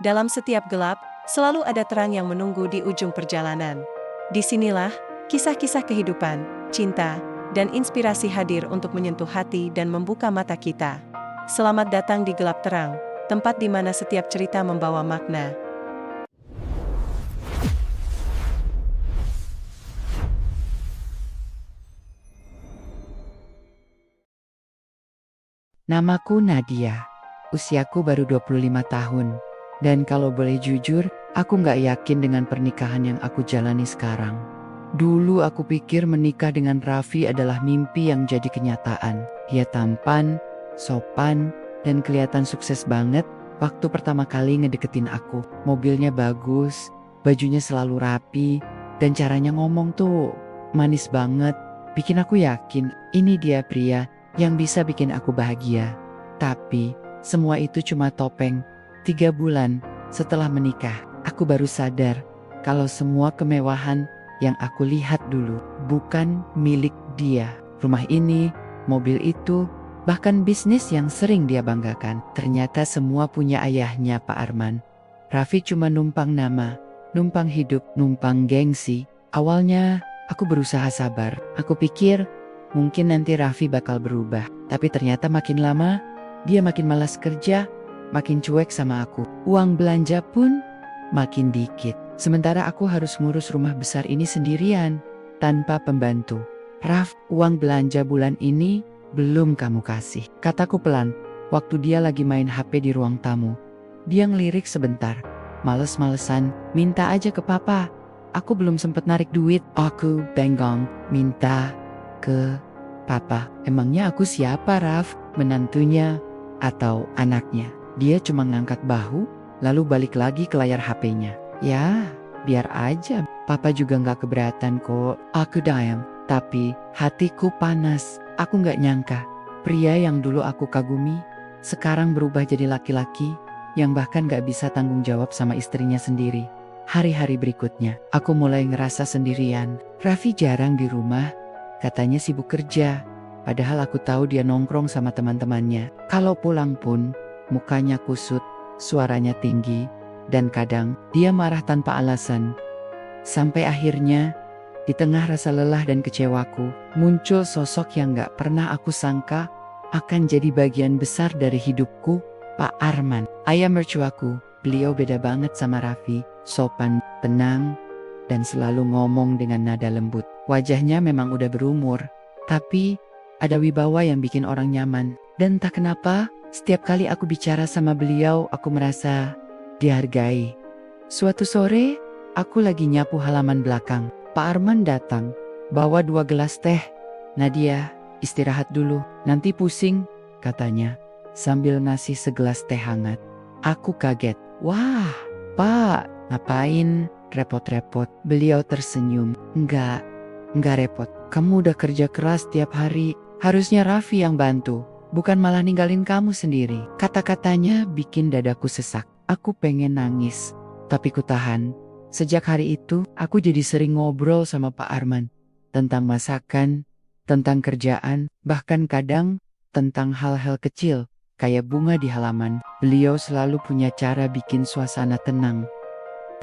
Dalam setiap gelap, selalu ada terang yang menunggu di ujung perjalanan. Disinilah, kisah-kisah kehidupan, cinta, dan inspirasi hadir untuk menyentuh hati dan membuka mata kita. Selamat datang di Gelap Terang, tempat di mana setiap cerita membawa makna. Namaku Nadia, usiaku baru 25 tahun. Dan kalau boleh jujur, aku nggak yakin dengan pernikahan yang aku jalani sekarang. Dulu aku pikir menikah dengan Raffi adalah mimpi yang jadi kenyataan. Dia tampan, sopan, dan kelihatan sukses banget waktu pertama kali ngedeketin aku. Mobilnya bagus, bajunya selalu rapi, dan caranya ngomong tuh manis banget. Bikin aku yakin ini dia pria yang bisa bikin aku bahagia. Tapi semua itu cuma topeng. 3 bulan setelah menikah, aku baru sadar kalau semua kemewahan yang aku lihat dulu bukan milik dia. Rumah ini, mobil itu, bahkan bisnis yang sering dia banggakan, ternyata semua punya ayahnya, Pak Arman. Raffi cuma numpang nama, numpang hidup, numpang gengsi. Awalnya aku berusaha sabar. Aku pikir mungkin nanti Raffi bakal berubah. Tapi ternyata makin lama, dia makin malas kerja, makin cuek sama aku. Uang belanja pun makin dikit. Sementara aku harus ngurus rumah besar ini sendirian, tanpa pembantu. Raf, uang belanja bulan ini belum kamu kasih, kataku pelan, waktu dia lagi main HP di ruang tamu. Dia ngelirik sebentar, males-malesan, minta aja ke papa. Aku belum sempet narik duit. Aku bengong, minta ke papa. Emangnya aku siapa, Raf? Menantunya atau anaknya? Dia cuma ngangkat bahu, lalu balik lagi ke layar HP-nya. Ya, biar aja. Papa juga gak keberatan kok. Aku diam, tapi hatiku panas. Aku gak nyangka, pria yang dulu aku kagumi, sekarang berubah jadi laki-laki yang bahkan gak bisa tanggung jawab sama istrinya sendiri. Hari-hari berikutnya, aku mulai ngerasa sendirian. Raffi jarang di rumah, katanya sibuk kerja. Padahal aku tahu dia nongkrong sama teman-temannya. Kalau pulang pun, mukanya kusut, suaranya tinggi, dan kadang dia marah tanpa alasan. Sampai akhirnya, di tengah rasa lelah dan kecewaku, muncul sosok yang gak pernah aku sangka akan jadi bagian besar dari hidupku, Pak Arman. Ayah mertuaku, beliau beda banget sama Raffi, sopan, tenang, dan selalu ngomong dengan nada lembut. Wajahnya memang udah berumur, tapi ada wibawa yang bikin orang nyaman. Dan entah kenapa, setiap kali aku bicara sama beliau, aku merasa dihargai. Suatu sore, aku lagi nyapu halaman belakang. Pak Arman datang, bawa 2 gelas teh. Nadia, istirahat dulu, nanti pusing, katanya, sambil ngasih segelas teh hangat. Aku kaget. Wah, Pak, ngapain repot-repot? Beliau tersenyum. Enggak repot. Kamu udah kerja keras tiap hari. Harusnya Raffi yang bantu, bukan malah ninggalin kamu sendiri. Kata-katanya bikin dadaku sesak. Aku pengen nangis, tapi ku tahan. Sejak hari itu, aku jadi sering ngobrol sama Pak Arman. Tentang masakan, tentang kerjaan, bahkan kadang tentang hal-hal kecil, kayak bunga di halaman. Beliau selalu punya cara bikin suasana tenang.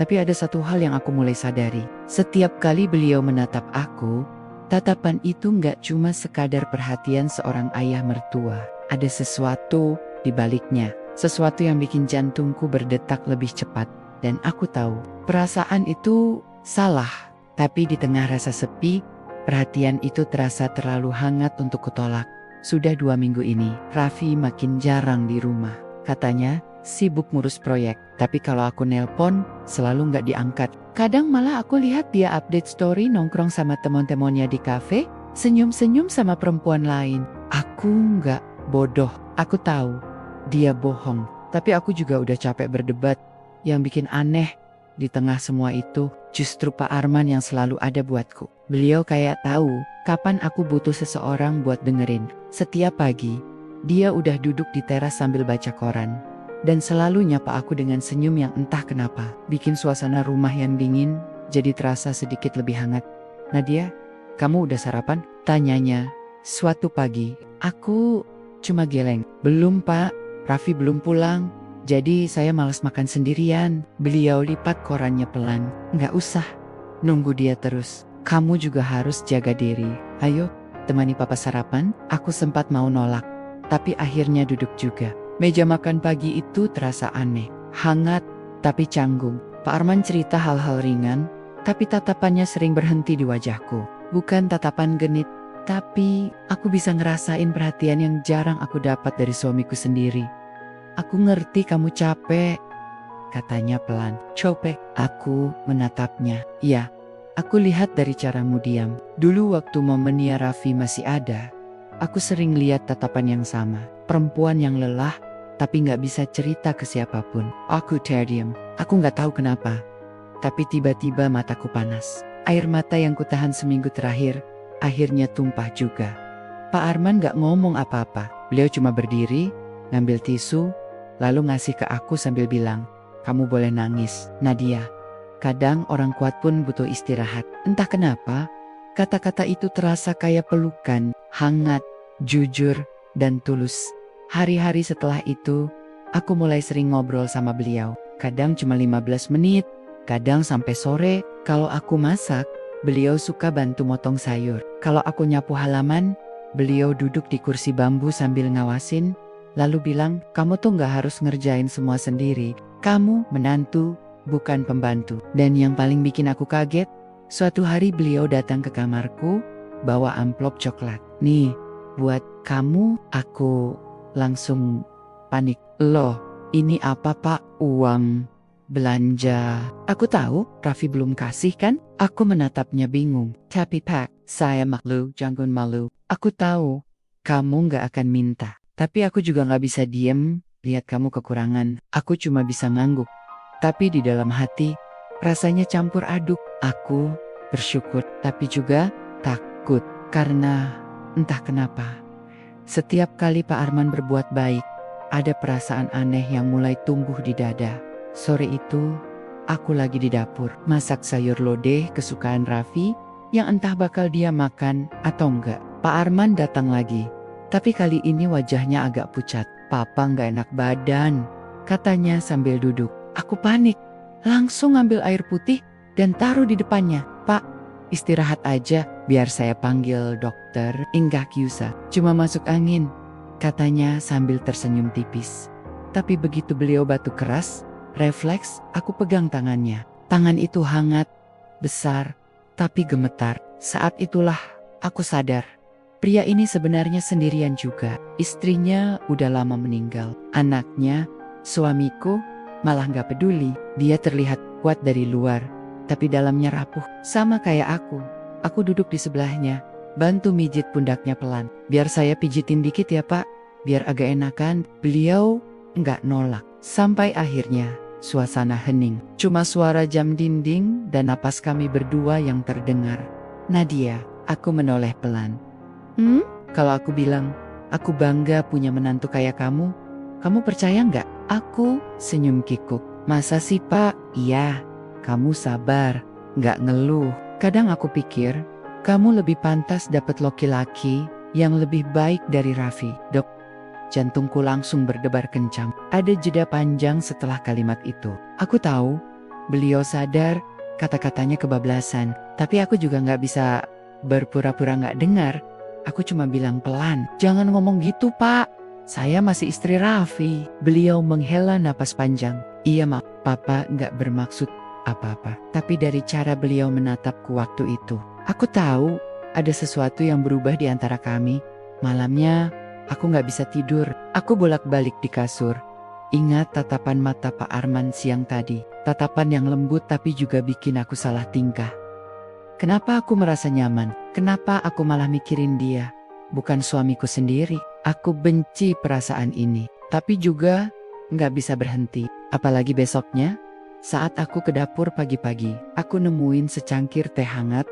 Tapi ada satu hal yang aku mulai sadari. Setiap kali beliau menatap aku, tatapan itu gak cuma sekadar perhatian seorang ayah mertua. Ada sesuatu di baliknya. Sesuatu yang bikin jantungku berdetak lebih cepat. Dan aku tahu, perasaan itu salah. Tapi di tengah rasa sepi, perhatian itu terasa terlalu hangat untuk kutolak. Sudah 2 minggu ini, Raffi makin jarang di rumah. Katanya, sibuk ngurus proyek. Tapi kalau aku nelpon, selalu gak diangkat. Kadang malah aku lihat dia update story nongkrong sama teman-temannya di kafe, senyum-senyum sama perempuan lain. Aku gak bodoh. Aku tahu, dia bohong. Tapi aku juga udah capek berdebat. Yang bikin aneh, di tengah semua itu, justru Pak Arman yang selalu ada buatku. Beliau kayak tahu kapan aku butuh seseorang buat dengerin. Setiap pagi, dia udah duduk di teras sambil baca koran. Dan selalu nyapa aku dengan senyum yang entah kenapa, bikin suasana rumah yang dingin jadi terasa sedikit lebih hangat. Nadia, kamu udah sarapan? Tanyanya. Suatu pagi, aku cuma geleng. Belum, Pak. Raffi belum pulang. Jadi saya malas makan sendirian. Beliau lipat korannya pelan. Nggak usah, nunggu dia terus. Kamu juga harus jaga diri. Ayo, temani papa sarapan. Aku sempat mau nolak, tapi akhirnya duduk juga. Meja makan pagi itu terasa aneh. Hangat, tapi canggung. Pak Arman cerita hal-hal ringan, tapi tatapannya sering berhenti di wajahku. Bukan tatapan genit, tapi aku bisa ngerasain perhatian yang jarang aku dapat dari suamiku sendiri. Aku ngerti kamu capek, katanya pelan. Capek? Aku menatapnya. Iya, aku lihat dari caramu diam. Dulu waktu momennya Raffi masih ada, aku sering lihat tatapan yang sama. Perempuan yang lelah, tapi gak bisa cerita ke siapapun. Aku terdiam. Aku gak tahu kenapa, tapi tiba-tiba mataku panas. Air mata yang kutahan seminggu terakhir akhirnya tumpah juga. Pak Arman gak ngomong apa-apa. Beliau cuma berdiri, ngambil tisu, lalu ngasih ke aku sambil bilang, kamu boleh nangis, Nadia. Kadang orang kuat pun butuh istirahat. Entah kenapa, kata-kata itu terasa kayak pelukan, hangat, jujur, dan tulus. Hari-hari setelah itu, aku mulai sering ngobrol sama beliau. Kadang cuma 15 menit, kadang sampai sore. Kalau aku masak, beliau suka bantu motong sayur. Kalau aku nyapu halaman, beliau duduk di kursi bambu sambil ngawasin, lalu bilang, kamu tuh gak harus ngerjain semua sendiri. Kamu menantu, bukan pembantu. Dan yang paling bikin aku kaget, suatu hari beliau datang ke kamarku, bawa amplop coklat. Nih, buat kamu. Aku langsung panik. Loh, ini apa Pak? Uang belanja. Aku tahu Raffi belum kasih kan? Aku menatapnya bingung. Tapi Pak, saya malu, jangan malu. Aku tahu kamu gak akan minta. Tapi aku juga gak bisa diem lihat kamu kekurangan. Aku cuma bisa ngangguk. Tapi di dalam hati rasanya campur aduk. Aku bersyukur tapi juga takut. Karena entah kenapa, setiap kali Pak Arman berbuat baik, ada perasaan aneh yang mulai tumbuh di dada. Sore itu, aku lagi di dapur, masak sayur lodeh kesukaan Raffi, yang entah bakal dia makan atau enggak. Pak Arman datang lagi, tapi kali ini wajahnya agak pucat. Papa nggak enak badan, katanya sambil duduk. Aku panik, langsung ambil air putih dan taruh di depannya. Pak, istirahat aja, biar saya panggil dokter. Enggak Kyusa, cuma masuk angin, katanya sambil tersenyum tipis. Tapi begitu beliau batuk keras, refleks aku pegang tangannya. Tangan itu hangat, besar, tapi gemetar. Saat itulah aku sadar, pria ini sebenarnya sendirian juga. Istrinya udah lama meninggal. Anaknya, suamiku, malah gak peduli. Dia terlihat kuat dari luar, tapi dalamnya rapuh. Sama kayak aku. Aku duduk di sebelahnya, bantu mijit pundaknya pelan. Biar saya pijitin dikit ya Pak, biar agak enakan. Beliau gak nolak. Sampai akhirnya suasana hening. Cuma suara jam dinding dan napas kami berdua yang terdengar. Nadia, aku menoleh pelan. Kalau aku bilang, aku bangga punya menantu kayak kamu, kamu percaya nggak? Aku senyum kikuk. Masa sih Pak? Iya, kamu sabar, nggak ngeluh. Kadang aku pikir, kamu lebih pantas dapat laki-laki yang lebih baik dari Raffi. Dok, jantungku langsung berdebar kencang. Ada jeda panjang setelah kalimat itu. Aku tahu, beliau sadar kata-katanya kebablasan. Tapi aku juga nggak bisa berpura-pura nggak dengar. Aku cuma bilang pelan, jangan ngomong gitu Pak. Saya masih istri Raffi. Beliau menghela napas panjang. Iya Mak, Papa nggak bermaksud apa-apa. Tapi dari cara beliau menatapku waktu itu, aku tahu ada sesuatu yang berubah di antara kami. Malamnya, aku gak bisa tidur. Aku bolak-balik di kasur. Ingat tatapan mata Pak Arman siang tadi. Tatapan yang lembut tapi juga bikin aku salah tingkah. Kenapa aku merasa nyaman? Kenapa aku malah mikirin dia? Bukan suamiku sendiri. Aku benci perasaan ini. Tapi juga gak bisa berhenti. Apalagi besoknya, saat aku ke dapur pagi-pagi, aku nemuin secangkir teh hangat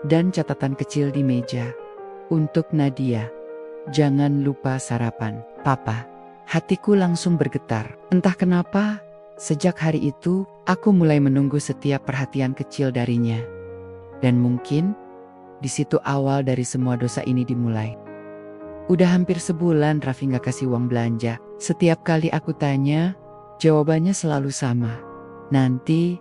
dan catatan kecil di meja. Untuk Nadia, jangan lupa sarapan. Papa, hatiku langsung bergetar. Entah kenapa, sejak hari itu, aku mulai menunggu setiap perhatian kecil darinya. Dan mungkin, di situ awal dari semua dosa ini dimulai. Udah hampir sebulan Raffi gak kasih uang belanja. Setiap kali aku tanya, Jawabannya selalu sama. Nanti,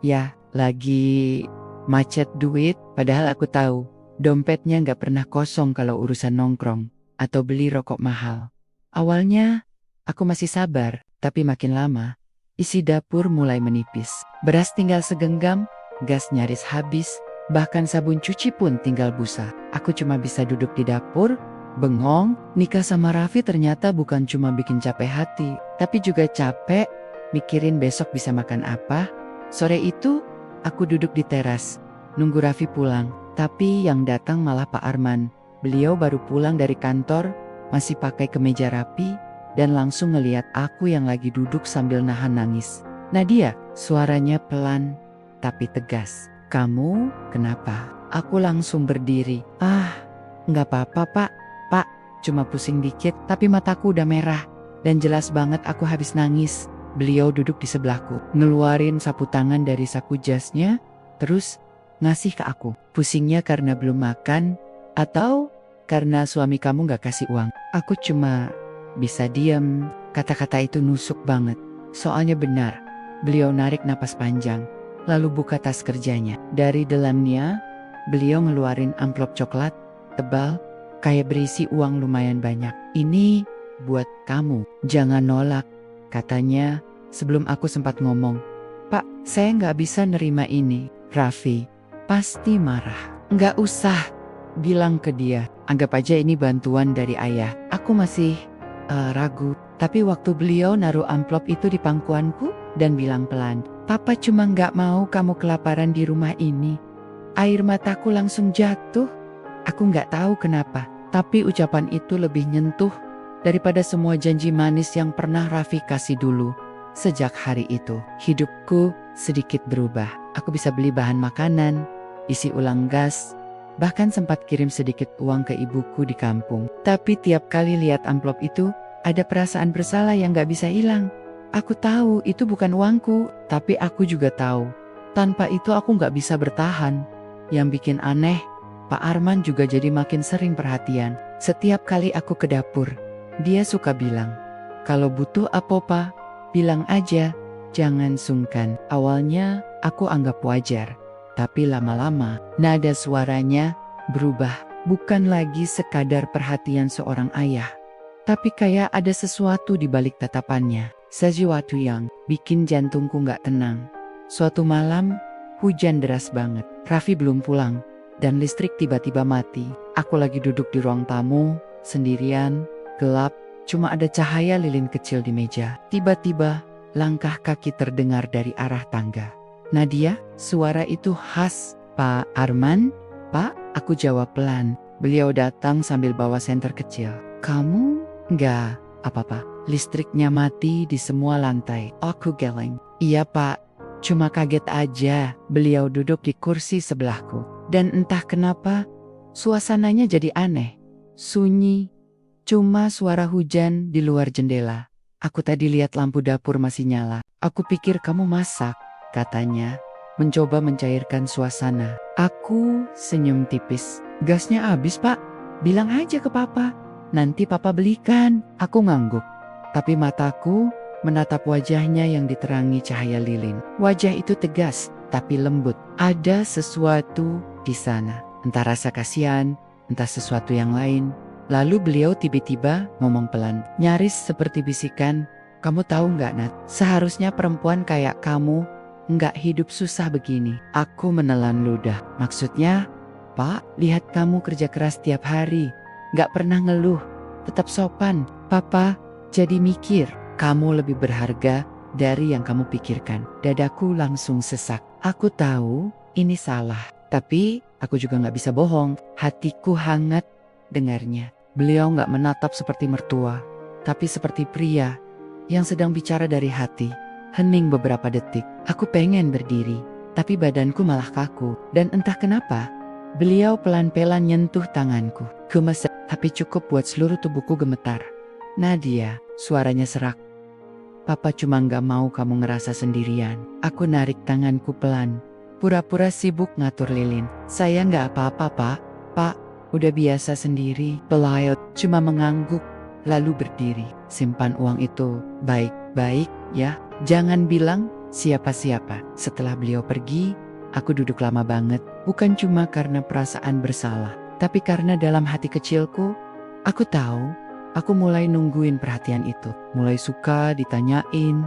ya, lagi macet duit, padahal aku tahu dompetnya nggak pernah kosong kalau urusan nongkrong atau beli rokok mahal. Awalnya, aku masih sabar, tapi makin lama, isi dapur mulai menipis. Beras tinggal segenggam, gas nyaris habis, bahkan sabun cuci pun tinggal busa. Aku cuma bisa duduk di dapur, bengong. Nikah sama Raffi ternyata bukan cuma bikin capek hati, tapi juga capek mikirin besok bisa makan apa. Sore itu, aku duduk di teras, nunggu Raffi pulang. Tapi yang datang malah Pak Arman. Beliau baru pulang dari kantor, masih pakai kemeja rapi, dan langsung ngeliat aku yang lagi duduk sambil nahan nangis. "Nadia," suaranya pelan, tapi tegas. "Kamu kenapa?" Aku langsung berdiri. Nggak apa-apa Pak. Pak, cuma pusing dikit, tapi mataku udah merah. Dan jelas banget aku habis nangis. Beliau duduk di sebelahku, ngeluarin sapu tangan dari saku jasnya, terus ngasih ke aku. "Pusingnya karena belum makan, atau karena suami kamu gak kasih uang?" Aku cuma bisa diam. Kata-kata itu nusuk banget. Soalnya benar. Beliau narik napas panjang, lalu buka tas kerjanya. Dari dalamnya, beliau ngeluarin amplop coklat, tebal, kayak berisi uang lumayan banyak. "Ini buat kamu, jangan nolak," katanya sebelum aku sempat ngomong. "Pak, saya gak bisa nerima ini." Raffi pasti marah. "Nggak usah," bilang ke dia. "Anggap aja ini bantuan dari ayah." Aku masih ragu. Tapi waktu beliau naruh amplop itu di pangkuanku dan bilang pelan, "Papa cuma nggak mau kamu kelaparan di rumah ini." Air mataku langsung jatuh. Aku nggak tahu kenapa, tapi ucapan itu lebih nyentuh daripada semua janji manis yang pernah Raffi kasih dulu. Sejak hari itu, hidupku sedikit berubah. Aku bisa beli bahan makanan, isi ulang gas, bahkan sempat kirim sedikit uang ke ibuku di kampung. Tapi tiap kali lihat amplop itu, ada perasaan bersalah yang gak bisa hilang. Aku tahu itu bukan uangku, tapi aku juga tahu tanpa itu aku gak bisa bertahan. Yang bikin aneh, Pak Arman juga jadi makin sering perhatian. Setiap kali aku ke dapur, dia suka bilang, "Kalau butuh apa-apa, bilang aja, jangan sungkan." Awalnya aku anggap wajar, tapi lama-lama nada suaranya berubah. Bukan lagi sekadar perhatian seorang ayah, tapi kayak ada sesuatu di balik tatapannya. Sesuatu yang bikin jantungku gak tenang. Suatu malam, hujan deras banget. Raffi belum pulang, dan listrik tiba-tiba mati. Aku lagi duduk di ruang tamu, sendirian, gelap, cuma ada cahaya lilin kecil di meja. Tiba-tiba, langkah kaki terdengar dari arah tangga. "Nadia?" Suara itu khas. "Pak Arman?" "Pak," aku jawab pelan. Beliau datang sambil bawa senter kecil. "Kamu?" "Enggak apa-apa. Listriknya mati di semua lantai." Aku geleng. "Iya Pak, cuma kaget aja." Beliau duduk di kursi sebelahku. Dan entah kenapa, suasananya jadi aneh. Sunyi. Cuma suara hujan di luar jendela. "Aku tadi lihat lampu dapur masih nyala. Aku pikir kamu masak," katanya, mencoba mencairkan suasana. Aku senyum tipis. "Gasnya habis Pak. Bilang aja ke Papa. Nanti Papa belikan." Aku ngangguk. Tapi mataku menatap wajahnya yang diterangi cahaya lilin. Wajah itu tegas, tapi lembut. Ada sesuatu di sana. Entah rasa kasihan, entah sesuatu yang lain. Lalu beliau tiba-tiba ngomong pelan, nyaris seperti bisikan, "Kamu tahu nggak Nat, seharusnya perempuan kayak kamu nggak hidup susah begini." Aku menelan ludah. "Maksudnya?" "Pak, lihat kamu kerja keras tiap hari, nggak pernah ngeluh, tetap sopan." Papa jadi mikir, kamu lebih berharga dari yang kamu pikirkan. Dadaku langsung sesak. Aku tahu ini salah, tapi aku juga nggak bisa bohong. Hatiku hangat dengarnya. Beliau nggak menatap seperti mertua, tapi seperti pria yang sedang bicara dari hati. Hening beberapa detik. Aku pengen berdiri, tapi badanku malah kaku. Dan entah kenapa, beliau pelan-pelan nyentuh tanganku. Gemes, tapi cukup buat seluruh tubuhku gemetar. "Nadia," suaranya serak. "Papa cuma nggak mau kamu ngerasa sendirian." Aku narik tanganku pelan, pura-pura sibuk ngatur lilin. "Saya nggak apa-apa Pak. Pak, udah biasa sendiri." Pelayot cuma mengangguk, lalu berdiri. "Simpan uang itu, baik. Baik, ya, jangan bilang siapa-siapa. Setelah beliau pergi, aku duduk lama banget. Bukan cuma karena perasaan bersalah, tapi karena dalam hati kecilku, aku tahu, aku mulai nungguin perhatian itu. Mulai suka ditanyain,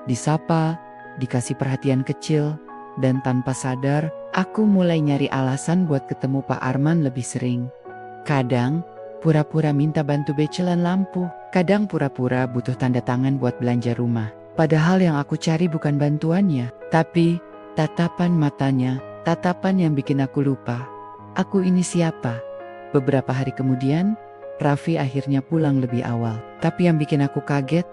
disapa, dikasih perhatian kecil, dan tanpa sadar, aku mulai nyari alasan buat ketemu Pak Arman lebih sering. Kadang, pura-pura minta bantu becelan lampu. Kadang pura-pura butuh tanda tangan buat belanja rumah. Padahal yang aku cari bukan bantuannya, tapi tatapan matanya, tatapan yang bikin aku lupa. Aku ini siapa? Beberapa hari kemudian, Raffi akhirnya pulang lebih awal. Tapi yang bikin aku kaget,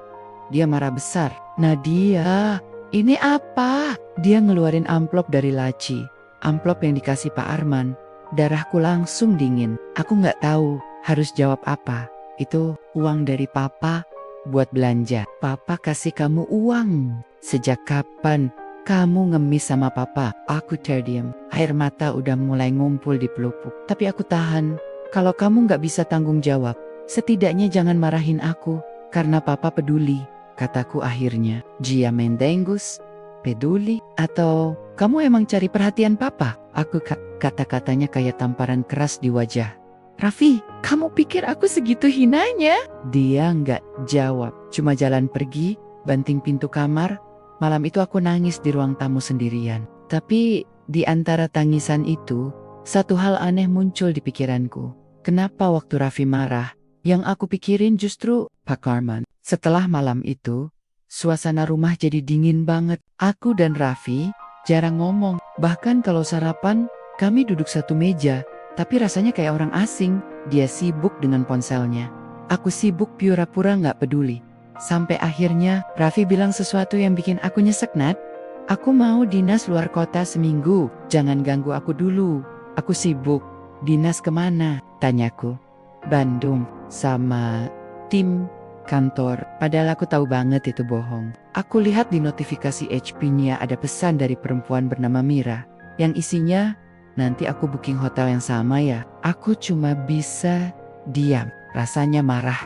dia marah besar. "Nadia, ini apa?" Dia ngeluarin amplop dari laci. Amplop yang dikasih Pak Arman. Darahku langsung dingin. Aku nggak tahu harus jawab apa. Itu uang dari Papa buat belanja. Papa kasih kamu uang. Sejak kapan kamu ngemis sama Papa? Aku terdiam. Air mata udah mulai ngumpul di pelupuk. Tapi aku tahan. Kalau kamu nggak bisa tanggung jawab, setidaknya jangan marahin aku. Karena Papa peduli, kataku akhirnya. Jia mendengus. Peduli? Atau kamu emang cari perhatian Papa? Aku kata-katanya kayak tamparan keras di wajah. Raffi, kamu pikir aku segitu hinanya? Dia nggak jawab, cuma jalan pergi, banting pintu kamar. Malam itu aku nangis di ruang tamu sendirian. Tapi di antara tangisan itu, satu hal aneh muncul di pikiranku. Kenapa waktu Raffi marah, yang aku pikirin justru Pak Arman. Setelah malam itu, suasana rumah jadi dingin banget. Aku dan Raffi jarang ngomong. Bahkan kalau sarapan, kami duduk satu meja. Tapi rasanya kayak orang asing. Dia sibuk dengan ponselnya. Aku sibuk pura-pura gak peduli. Sampai akhirnya Raffi bilang sesuatu yang bikin aku nyesek, Nat. Aku mau dinas luar kota seminggu. Jangan ganggu aku dulu. Aku sibuk. Dinas kemana? Tanyaku. Bandung. Sama tim kantor. Padahal aku tahu banget itu bohong. Aku lihat di notifikasi HP-nya ada pesan dari perempuan bernama Mira. Yang isinya, nanti aku booking hotel yang sama ya. Aku cuma bisa diam. Rasanya marah.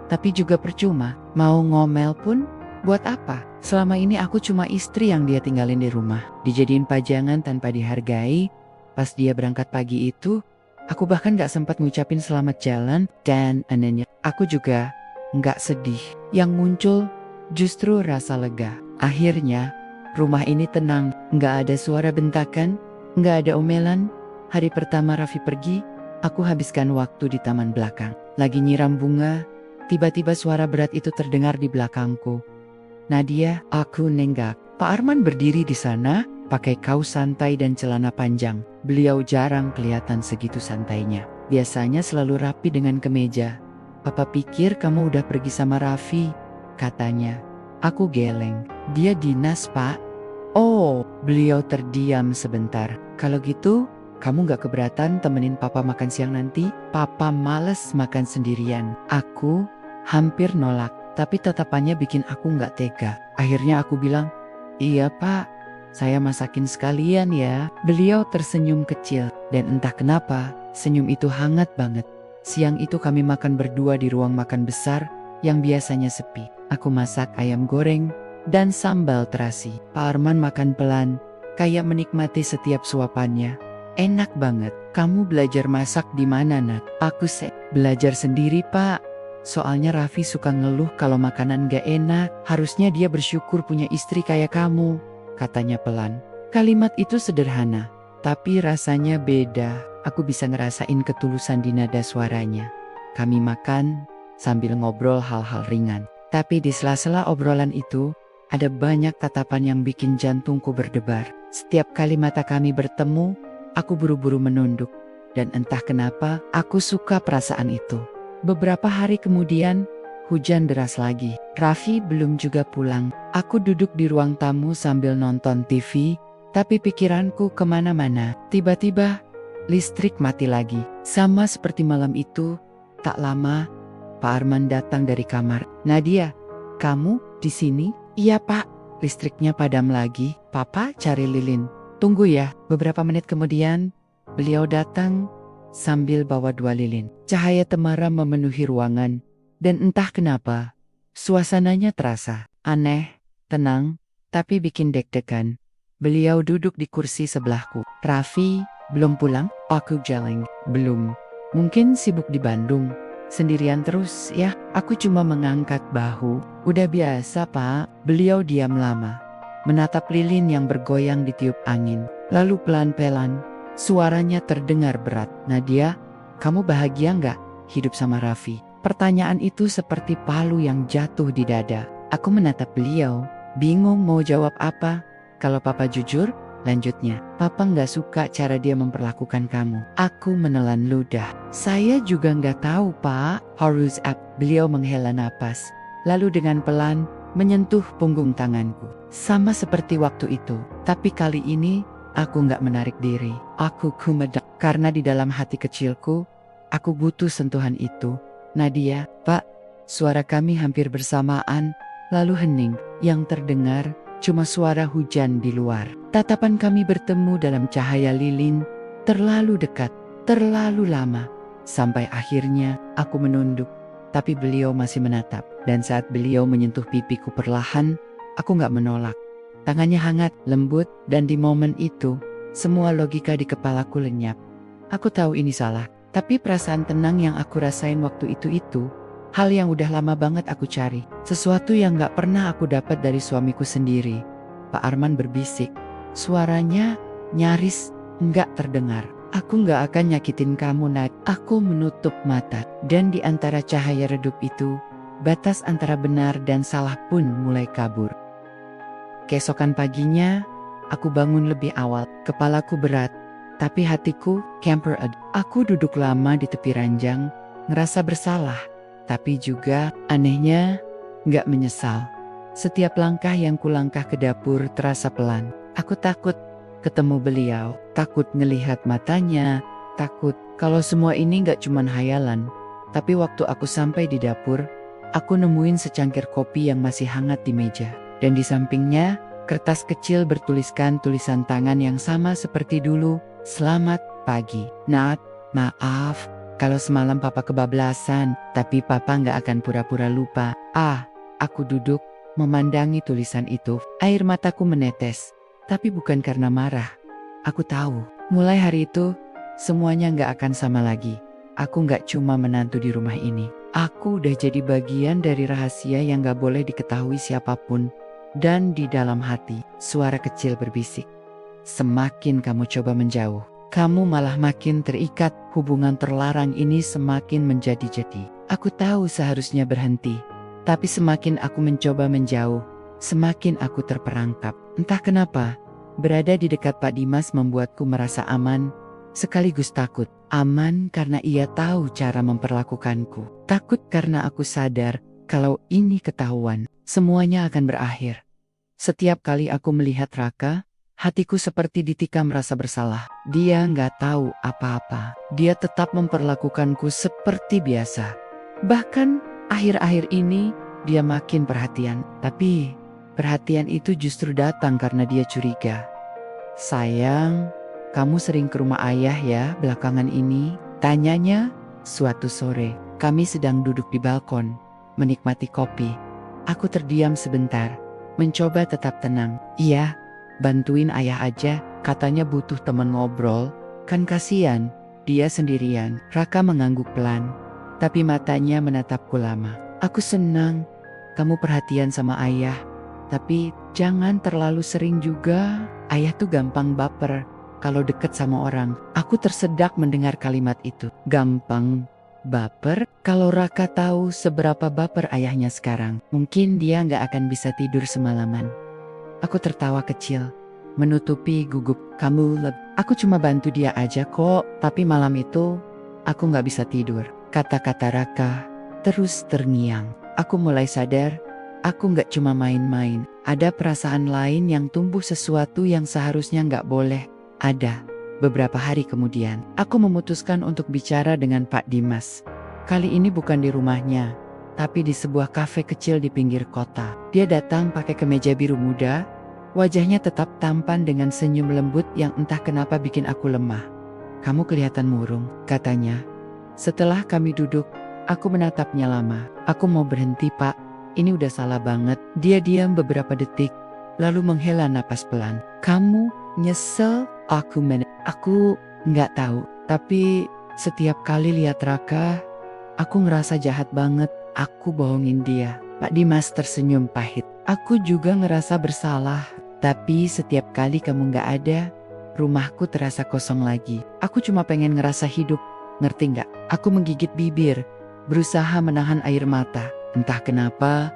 Tapi juga percuma. Mau ngomel pun, buat apa? Selama ini aku cuma istri yang dia tinggalin di rumah. Dijadiin pajangan tanpa dihargai. Pas dia berangkat pagi itu, aku bahkan gak sempat ngucapin selamat jalan. Dan anehnya, aku juga gak sedih. Yang muncul justru rasa lega. Akhirnya, rumah ini tenang. Gak ada suara bentakan, gak ada omelan. Hari pertama Raffi pergi, aku habiskan waktu di taman belakang. Lagi nyiram bunga, tiba-tiba suara berat itu terdengar di belakangku. Nadia, aku nenggak. Pak Arman berdiri di sana, pakai kaos santai dan celana panjang. Beliau jarang kelihatan segitu santainya. Biasanya selalu rapi dengan kemeja. Papa pikir kamu udah pergi sama Raffi, katanya. Aku geleng. Dia dinas, Pak. Oh, beliau terdiam sebentar. Kalau gitu, kamu gak keberatan temenin Papa makan siang nanti? Papa males makan sendirian. Aku hampir nolak, tapi tatapannya bikin aku gak tega. Akhirnya aku bilang, iya Pak, saya masakin sekalian ya. Beliau tersenyum kecil, dan entah kenapa, senyum itu hangat banget. Siang itu kami makan berdua di ruang makan besar yang biasanya sepi. Aku masak ayam goreng dan sambal terasi. Pak Arman makan pelan, kayak menikmati setiap suapannya. Enak banget. Kamu belajar masak di mana, Nat? Aku belajar sendiri, Pak. Soalnya Raffi suka ngeluh kalau makanan gak enak. Harusnya dia bersyukur punya istri kayak kamu, katanya pelan. Kalimat itu sederhana, tapi rasanya beda. Aku bisa ngerasain ketulusan di nada suaranya. Kami makan sambil ngobrol hal-hal ringan. Tapi di sela-sela obrolan itu, ada banyak tatapan yang bikin jantungku berdebar. Setiap kali mata kami bertemu, aku buru-buru menunduk. Dan entah kenapa, aku suka perasaan itu. Beberapa hari kemudian, hujan deras lagi. Raffi belum juga pulang. Aku duduk di ruang tamu sambil nonton TV, tapi pikiranku kemana-mana. Tiba-tiba, listrik mati lagi. Sama seperti malam itu, tak lama, Pak Arman datang dari kamar. Nadia, kamu di sini? Iya Pak, listriknya padam lagi. Papa cari lilin. Tunggu ya. Beberapa menit kemudian, beliau datang sambil bawa 2 lilin. Cahaya temaram memenuhi ruangan, dan entah kenapa, suasananya terasa Aneh, tenang, tapi bikin deg-degan. Beliau duduk di kursi sebelahku. Raffi, belum pulang? Aku geleng, belum. Mungkin sibuk di Bandung. Sendirian terus ya, aku cuma mengangkat bahu. Udah biasa pak, beliau diam lama. Menatap lilin yang bergoyang ditiup angin. Lalu pelan-pelan, suaranya terdengar berat. Nadia, kamu bahagia nggak hidup sama Raffi? Pertanyaan itu seperti palu yang jatuh di dada. Aku menatap beliau, bingung mau jawab apa. Kalau papa jujur, lanjutnya, papa nggak suka cara dia memperlakukan kamu. Aku menelan ludah. Saya juga nggak tahu pak. Harus up. Beliau menghela napas. Lalu dengan pelan, menyentuh punggung tanganku. Sama seperti waktu itu. Tapi kali ini, aku nggak menarik diri. Aku kumedak. Karena di dalam hati kecilku, aku butuh sentuhan itu. Nadia, pak, suara kami hampir bersamaan. Lalu hening. Yang terdengar cuma suara hujan di luar. Tatapan kami bertemu dalam cahaya lilin, terlalu dekat, terlalu lama. Sampai akhirnya aku menunduk, tapi beliau masih menatap. Dan saat beliau menyentuh pipiku perlahan, aku gak menolak. Tangannya hangat, lembut, dan di momen itu, semua logika di kepalaku lenyap. Aku tahu ini salah, tapi perasaan tenang yang aku rasain waktu itu, hal yang udah lama banget aku cari. Sesuatu yang gak pernah aku dapat dari suamiku sendiri. Pak Arman berbisik. Suaranya nyaris gak terdengar. Aku gak akan nyakitin kamu, Nat. Aku menutup mata. Dan di antara cahaya redup itu, batas antara benar dan salah pun mulai kabur. Keesokan paginya, aku bangun lebih awal. Kepalaku berat, tapi hatiku camper. Aku duduk lama di tepi ranjang, ngerasa bersalah. Tapi juga, anehnya, gak menyesal. Setiap langkah yang kulangkah ke dapur terasa pelan. Aku takut ketemu beliau, takut ngelihat matanya, takut kalau semua ini gak cuman hayalan. Tapi waktu aku sampai di dapur, aku nemuin secangkir kopi yang masih hangat di meja. Dan di sampingnya, kertas kecil bertuliskan tulisan tangan yang sama seperti dulu, "Selamat pagi, Nat, maaf kalau semalam papa kebablasan, tapi papa nggak akan pura-pura lupa." Aku duduk, memandangi tulisan itu. Air mataku menetes, tapi bukan karena marah. Aku tahu, mulai hari itu, semuanya nggak akan sama lagi. Aku nggak cuma menantu di rumah ini. Aku udah jadi bagian dari rahasia yang nggak boleh diketahui siapapun. Dan di dalam hati, suara kecil berbisik. Semakin kamu coba menjauh, kamu malah makin terikat. Hubungan terlarang ini semakin menjadi-jadi. Aku tahu seharusnya berhenti, tapi semakin aku mencoba menjauh, semakin aku terperangkap. Entah kenapa, berada di dekat Pak Dimas membuatku merasa aman, sekaligus takut. Aman karena ia tahu cara memperlakukanku. Takut karena aku sadar kalau ini ketahuan, semuanya akan berakhir. Setiap kali aku melihat Raka, hatiku seperti ditikam rasa bersalah. Dia nggak tahu apa-apa. Dia tetap memperlakukanku seperti biasa. Bahkan akhir-akhir ini dia makin perhatian. Tapi perhatian itu justru datang karena dia curiga. "Sayang, kamu sering ke rumah ayah ya belakangan ini?" tanyanya suatu sore. Kami sedang duduk di balkon, menikmati kopi. Aku terdiam sebentar, mencoba tetap tenang. "Iya, bantuin ayah aja, katanya butuh teman ngobrol. Kan kasihan, dia sendirian." Raka mengangguk pelan, tapi matanya menatapku lama. "Aku senang kamu perhatian sama ayah, tapi jangan terlalu sering juga. Ayah tuh gampang baper kalau deket sama orang." Aku tersedak mendengar kalimat itu. Gampang baper? Kalau Raka tahu seberapa baper ayahnya sekarang, mungkin dia nggak akan bisa tidur semalaman. Aku tertawa kecil, menutupi gugup. Aku cuma bantu dia aja kok, tapi malam itu aku nggak bisa tidur." Kata-kata Raka terus terngiang. Aku mulai sadar, aku nggak cuma main-main. Ada perasaan lain yang tumbuh, sesuatu yang seharusnya nggak boleh ada. Beberapa hari kemudian, aku memutuskan untuk bicara dengan Pak Dimas. Kali ini bukan di rumahnya, tapi di sebuah kafe kecil di pinggir kota. Dia datang pakai kemeja biru muda, wajahnya tetap tampan dengan senyum lembut yang entah kenapa bikin aku lemah. "Kamu kelihatan murung," katanya. Setelah kami duduk, aku menatapnya lama. "Aku mau berhenti, Pak. ini udah salah banget. Dia diam beberapa detik, lalu menghela napas pelan. Kamu nyesel? Aku nggak tahu. Tapi setiap kali lihat Raka, aku ngerasa jahat banget. Aku bohongin dia. Pak Dimas tersenyum pahit. Aku juga ngerasa bersalah. Tapi setiap kali kamu nggak ada, rumahku terasa kosong lagi. Aku cuma pengen ngerasa hidup. Ngerti nggak? Aku menggigit bibir, berusaha menahan air mata. Entah kenapa,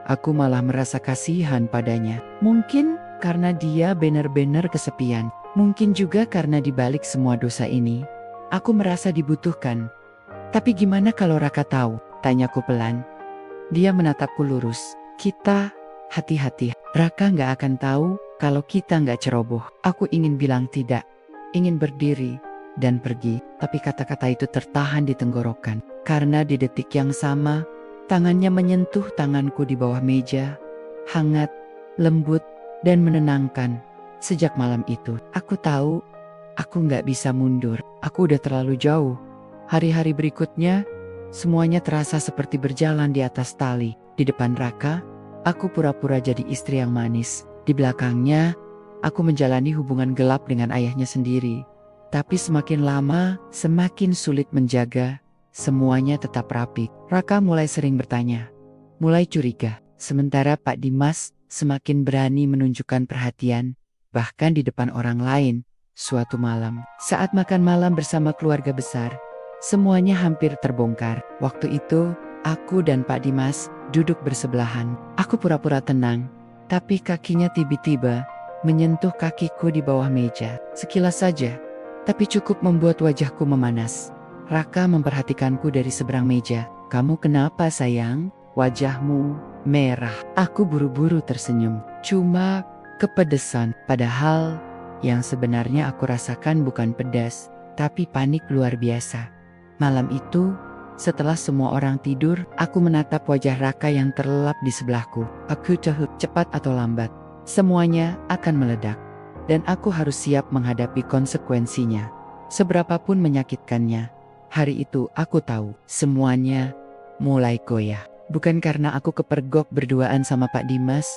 aku malah merasa kasihan padanya. Mungkin karena dia benar-benar kesepian. Mungkin juga karena dibalik semua dosa ini, aku merasa dibutuhkan. Tapi gimana kalau Raka tahu? Tanyaku pelan. Dia menatapku lurus. Kita hati-hati. Raka nggak akan tahu kalau kita nggak ceroboh. Aku ingin bilang tidak. Ingin berdiri dan pergi. Tapi kata-kata itu tertahan di tenggorokan. Karena di detik yang sama, tangannya menyentuh tanganku di bawah meja, hangat, lembut, dan menenangkan. Sejak malam itu, aku tahu aku nggak bisa mundur. Aku udah terlalu jauh. Hari-hari berikutnya, semuanya terasa seperti berjalan di atas tali. Di depan Raka, aku pura-pura jadi istri yang manis. Di belakangnya, aku menjalani hubungan gelap dengan ayahnya sendiri. Tapi semakin lama, semakin sulit menjaga. Semuanya tetap rapi. Raka mulai sering bertanya, mulai curiga. Sementara Pak Dimas semakin berani menunjukkan perhatian, bahkan di depan orang lain. Suatu malam, saat makan malam bersama keluarga besar, semuanya hampir terbongkar. Waktu itu, aku dan Pak Dimas duduk bersebelahan. Aku pura-pura tenang, tapi kakinya tiba-tiba menyentuh kakiku di bawah meja. Sekilas saja, tapi cukup membuat wajahku memanas. Raka memperhatikanku dari seberang meja. Kamu kenapa sayang? Wajahmu merah. Aku buru-buru tersenyum. Cuma kepedesan. Padahal yang sebenarnya aku rasakan bukan pedas, tapi panik luar biasa. Malam itu, setelah semua orang tidur, aku menatap wajah Raka yang terlelap di sebelahku. Aku tahu cepat atau lambat, semuanya akan meledak. Dan aku harus siap menghadapi konsekuensinya. Seberapapun menyakitkannya. Hari itu aku tahu semuanya mulai goyah. Bukan karena aku kepergok berduaan sama Pak Dimas,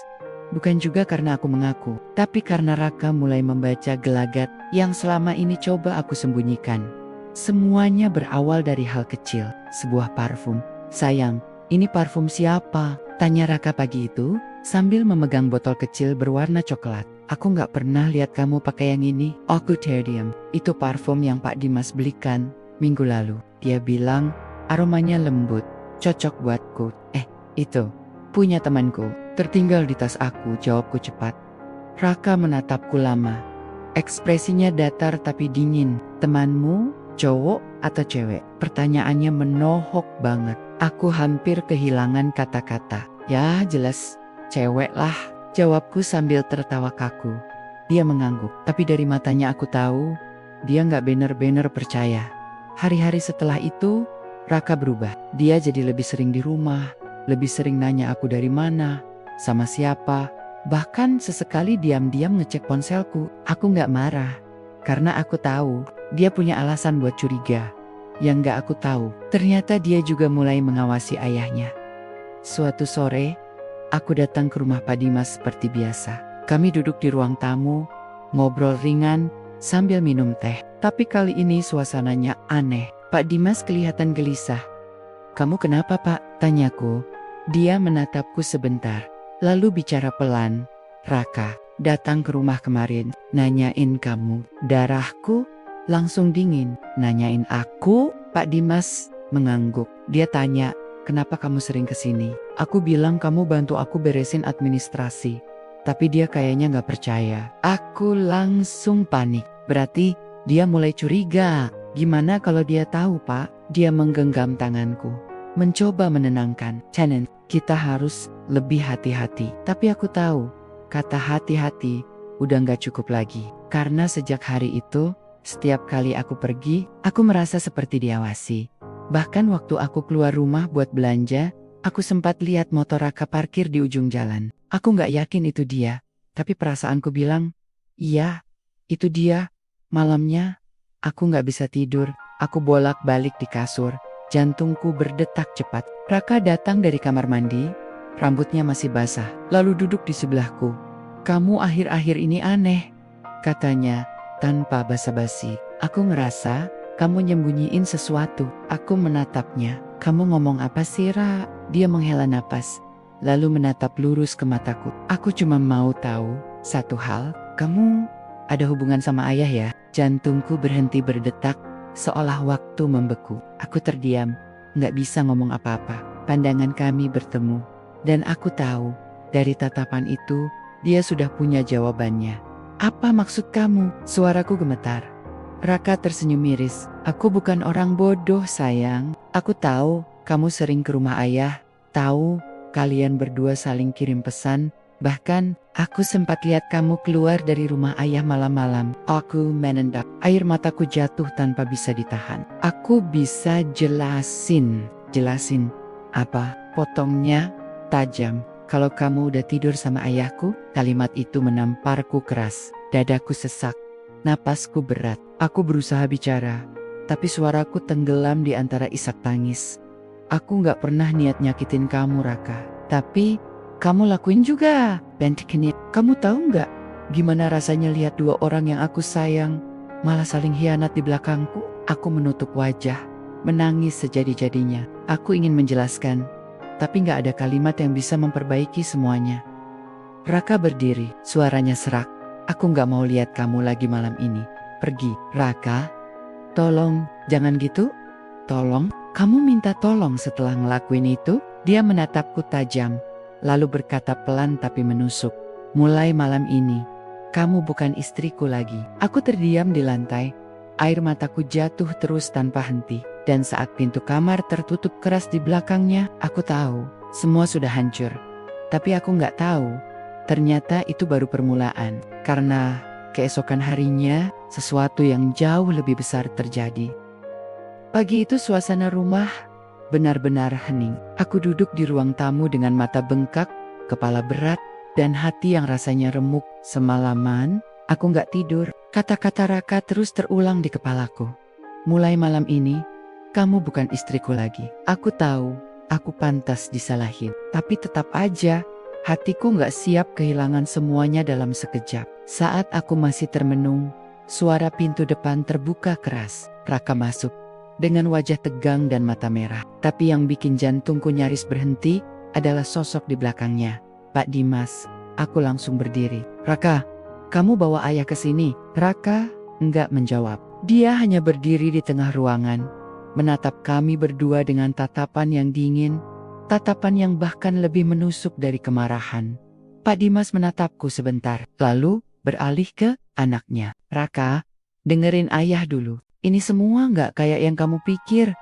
bukan juga karena aku mengaku, tapi karena Raka mulai membaca gelagat yang selama ini coba aku sembunyikan. Semuanya berawal dari hal kecil, sebuah parfum. Sayang, ini parfum siapa? Tanya Raka pagi itu sambil memegang botol kecil berwarna coklat. Aku gak pernah lihat kamu pakai yang ini. Aku terdiam. Itu parfum yang Pak Dimas belikan minggu lalu. Dia bilang aromanya lembut, cocok buatku. Itu punya temanku. Tertinggal di tas aku, jawabku cepat. Raka menatapku lama. Ekspresinya datar tapi dingin. Temanmu, cowok atau cewek? Pertanyaannya menohok banget. Aku hampir kehilangan kata-kata. Ya jelas, cewek lah, jawabku sambil tertawa kaku. Dia mengangguk, tapi dari matanya aku tahu, dia gak bener-bener percaya. Hari-hari setelah itu, Raka berubah. Dia jadi lebih sering di rumah, lebih sering nanya aku dari mana, sama siapa. Bahkan sesekali diam-diam ngecek ponselku. Aku gak marah, karena aku tahu dia punya alasan buat curiga. Yang gak aku tahu, ternyata dia juga mulai mengawasi ayahnya. Suatu sore, aku datang ke rumah Pak Dimas seperti biasa. Kami duduk di ruang tamu, ngobrol ringan sambil minum teh. Tapi kali ini suasananya aneh. Pak Dimas kelihatan gelisah. Kamu kenapa Pak? Tanyaku. Dia menatapku sebentar, lalu bicara pelan. Raka datang ke rumah kemarin, nanyain kamu. Darahku langsung dingin. Nanyain aku? Pak Dimas mengangguk. Dia tanya, kenapa kamu sering kesini? Aku bilang kamu bantu aku beresin administrasi. Tapi dia kayaknya gak percaya. Aku langsung panik. Berarti dia mulai curiga. Gimana kalau dia tahu Pak? Dia menggenggam tanganku, mencoba menenangkan. Shannon, kita harus lebih hati-hati. Tapi aku tahu, kata hati-hati udah gak cukup lagi. Karena sejak hari itu, setiap kali aku pergi, aku merasa seperti diawasi. Bahkan waktu aku keluar rumah buat belanja, aku sempat lihat motor Raka parkir di ujung jalan. Aku gak yakin itu dia, tapi perasaanku bilang, iya, itu dia. Malamnya, aku gak bisa tidur. Aku bolak-balik di kasur, jantungku berdetak cepat. Raka datang dari kamar mandi, rambutnya masih basah, lalu duduk di sebelahku. "Kamu akhir-akhir ini aneh," katanya tanpa basa-basi. Aku ngerasa kamu nyembunyiin sesuatu. Aku menatapnya. "Kamu ngomong apa sih, Ra?" Dia menghela napas, lalu menatap lurus ke mataku. "Aku cuma mau tahu satu hal. Kamu ada hubungan sama ayah ya?" Jantungku berhenti berdetak, seolah waktu membeku. Aku terdiam, nggak bisa ngomong apa-apa. Pandangan kami bertemu, dan aku tahu dari tatapan itu dia sudah punya jawabannya. "Apa maksud kamu?" Suaraku gemetar. Raka tersenyum miris. "Aku bukan orang bodoh, sayang. Aku tahu kamu sering ke rumah ayah. Tahu kalian berdua saling kirim pesan. Bahkan aku sempat lihat kamu keluar dari rumah ayah malam-malam." Aku menendak. Air mataku jatuh tanpa bisa ditahan. "Aku bisa jelasin." "Jelasin apa?" Potongnya tajam. "Kalau kamu udah tidur sama ayahku." Kalimat itu menamparku keras. Dadaku sesak. Napasku berat. Aku berusaha bicara, tapi suaraku tenggelam di antara isak tangis. "Aku gak pernah niat nyakitin kamu, Raka. Tapi kamu lakuin juga." Bentiknya. "Kamu tahu gak gimana rasanya lihat dua orang yang aku sayang malah saling hianat di belakangku?" Aku menutup wajah, menangis sejadi-jadinya. Aku ingin menjelaskan, tapi gak ada kalimat yang bisa memperbaiki semuanya. Raka berdiri, suaranya serak. "Aku gak mau lihat kamu lagi malam ini. Pergi." "Raka, tolong, jangan gitu." "Tolong? Kamu minta tolong setelah ngelakuin itu?" Dia menatapku tajam, lalu berkata pelan tapi menusuk, "Mulai malam ini, kamu bukan istriku lagi." Aku terdiam di lantai. Air mataku jatuh terus tanpa henti. Dan saat pintu kamar tertutup keras di belakangnya, aku tahu semua sudah hancur. Tapi aku gak tahu, ternyata itu baru permulaan. Karena keesokan harinya, sesuatu yang jauh lebih besar terjadi. Pagi itu suasana rumah benar-benar hening. Aku duduk di ruang tamu dengan mata bengkak, kepala berat, dan hati yang rasanya remuk. Semalaman, aku gak tidur. Kata-kata Raka terus terulang di kepalaku. "Mulai malam ini, kamu bukan istriku lagi." Aku tahu, aku pantas disalahin. Tapi tetap aja, hatiku gak siap kehilangan semuanya dalam sekejap. Saat aku masih termenung, suara pintu depan terbuka keras. Raka masuk dengan wajah tegang dan mata merah. Tapi yang bikin jantungku nyaris berhenti adalah sosok di belakangnya. "Pak Dimas." Aku langsung berdiri. "Raka, kamu bawa ayah ke sini?" Raka enggak menjawab. Dia hanya berdiri di tengah ruangan, menatap kami berdua dengan tatapan yang dingin, tatapan yang bahkan lebih menusuk dari kemarahan. Pak Dimas menatapku sebentar, lalu beralih ke anaknya. "Raka, dengerin ayah dulu. Ini semua gak kayak yang kamu pikir."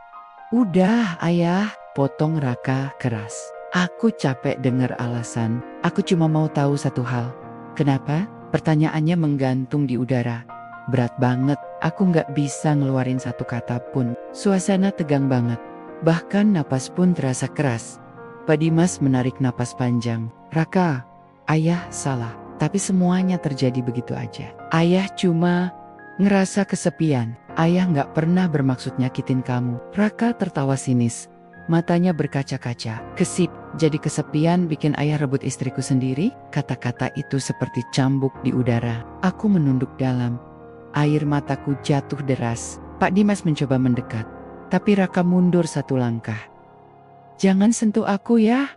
"Udah, ayah," potong Raka keras. Aku capek dengar alasan. Aku cuma mau tahu satu hal. "Kenapa?" Pertanyaannya menggantung di udara. Berat banget, aku gak bisa ngeluarin satu kata pun. Suasana tegang banget. Bahkan napas pun terasa keras. Pak Dimas menarik napas panjang. "Raka, ayah salah. Tapi semuanya terjadi begitu aja. Ayah cuma ngerasa kesepian. Ayah gak pernah bermaksud nyakitin kamu." Raka tertawa sinis. Matanya berkaca-kaca. "Kesip, jadi kesepian bikin ayah rebut istriku sendiri?" Kata-kata itu seperti cambuk di udara. Aku menunduk dalam. Air mataku jatuh deras. Pak Dimas mencoba mendekat, tapi Raka mundur satu langkah. "Jangan sentuh aku ya.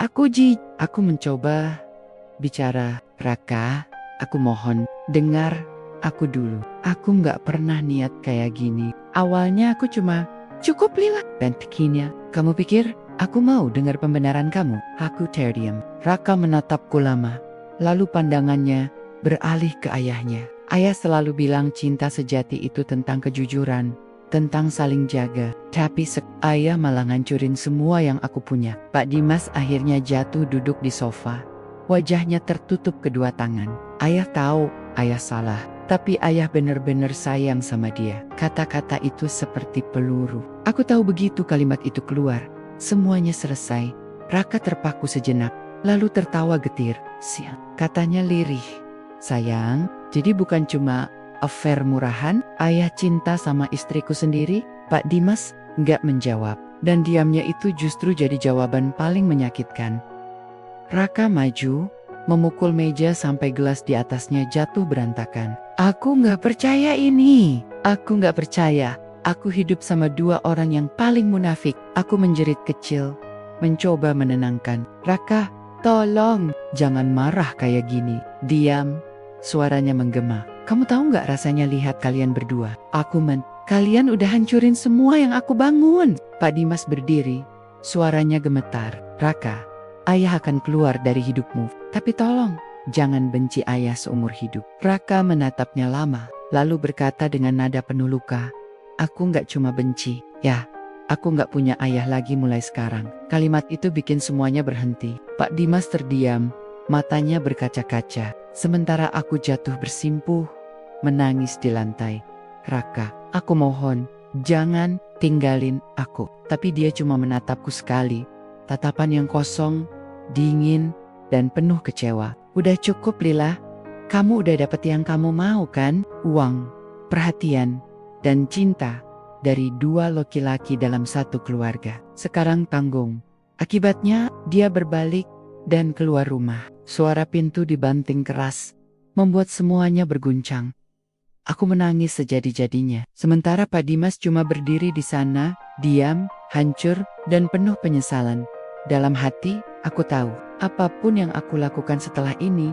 Aku mencoba bicara. "Raka, aku mohon, dengar aku dulu. Aku gak pernah niat kayak gini. Awalnya aku cuma..." "Cukup Lila," bentiknya. "Kamu pikir aku mau dengar pembenaran kamu?" Aku terdiam. Raka menatapku lama, lalu pandangannya beralih ke ayahnya. Ayah selalu bilang cinta sejati itu tentang kejujuran, tentang saling jaga. Tapi ayah malah ngancurin semua yang aku punya. Pak Dimas akhirnya jatuh duduk di sofa. Wajahnya tertutup kedua tangan. Ayah tahu, ayah salah. Tapi ayah benar-benar sayang sama dia. Kata-kata itu seperti peluru. Aku tahu begitu kalimat itu keluar, semuanya selesai. Raka terpaku sejenak, lalu tertawa getir. "Siang," katanya lirih. "Sayang, jadi bukan cuma affair murahan, ayah cinta sama istriku sendiri?" Pak Dimas nggak menjawab, dan diamnya itu justru jadi jawaban paling menyakitkan. Raka maju, memukul meja sampai gelas di atasnya jatuh berantakan. Aku nggak percaya ini. Aku nggak percaya. Aku hidup sama dua orang yang paling munafik. Aku menjerit kecil, mencoba menenangkan. Raka, tolong, jangan marah kayak gini. Diam, suaranya menggema. Kamu tahu nggak rasanya lihat kalian berdua? Kalian udah hancurin semua yang aku bangun. Pak Dimas berdiri, suaranya gemetar. Raka, ayah akan keluar dari hidupmu. Tapi tolong, jangan benci ayah seumur hidup. Raka menatapnya lama, lalu berkata dengan nada penuh luka. Aku nggak cuma benci, ya. Aku nggak punya ayah lagi mulai sekarang. Kalimat itu bikin semuanya berhenti. Pak Dimas terdiam, matanya berkaca-kaca. Sementara aku jatuh bersimpuh, menangis di lantai. Raka, aku mohon, jangan tinggalin aku. Tapi dia cuma menatapku sekali. Tatapan yang kosong, dingin, dan penuh kecewa. Udah cukup Lila, kamu udah dapet yang kamu mau kan? Uang, perhatian, dan cinta dari dua laki-laki dalam satu keluarga. Sekarang tanggung. Akibatnya dia berbalik dan keluar rumah. Suara pintu dibanting keras, membuat semuanya berguncang. Aku menangis sejadi-jadinya. Sementara Pak Dimas cuma berdiri di sana, diam, hancur, dan penuh penyesalan. Dalam hati, aku tahu, apapun yang aku lakukan setelah ini,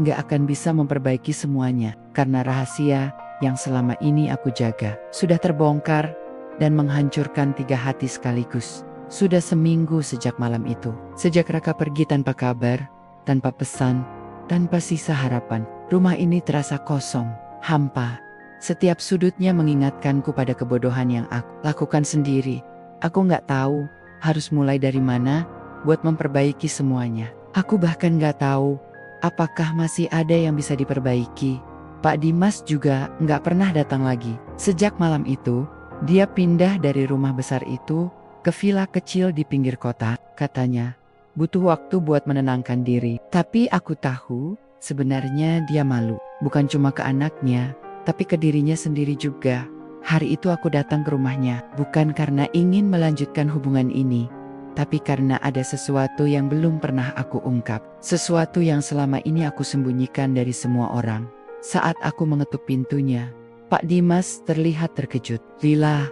nggak akan bisa memperbaiki semuanya. Karena rahasia yang selama ini aku jaga sudah terbongkar dan menghancurkan 3 hati sekaligus. Sudah seminggu sejak malam itu. Sejak Raka pergi tanpa kabar, tanpa pesan, tanpa sisa harapan. Rumah ini terasa kosong, hampa. Setiap sudutnya mengingatkanku pada kebodohan yang aku lakukan sendiri. Aku nggak tahu harus mulai dari mana buat memperbaiki semuanya. Aku bahkan nggak tahu apakah masih ada yang bisa diperbaiki. Pak Dimas juga nggak pernah datang lagi. Sejak malam itu, dia pindah dari rumah besar itu ke villa kecil di pinggir kota. Katanya, butuh waktu buat menenangkan diri. Tapi aku tahu, sebenarnya dia malu. Bukan cuma ke anaknya, tapi ke dirinya sendiri juga. Hari itu aku datang ke rumahnya, bukan karena ingin melanjutkan hubungan ini, tapi karena ada sesuatu yang belum pernah aku ungkap. Sesuatu yang selama ini aku sembunyikan dari semua orang. Saat aku mengetuk pintunya, Pak Dimas terlihat terkejut. Lila,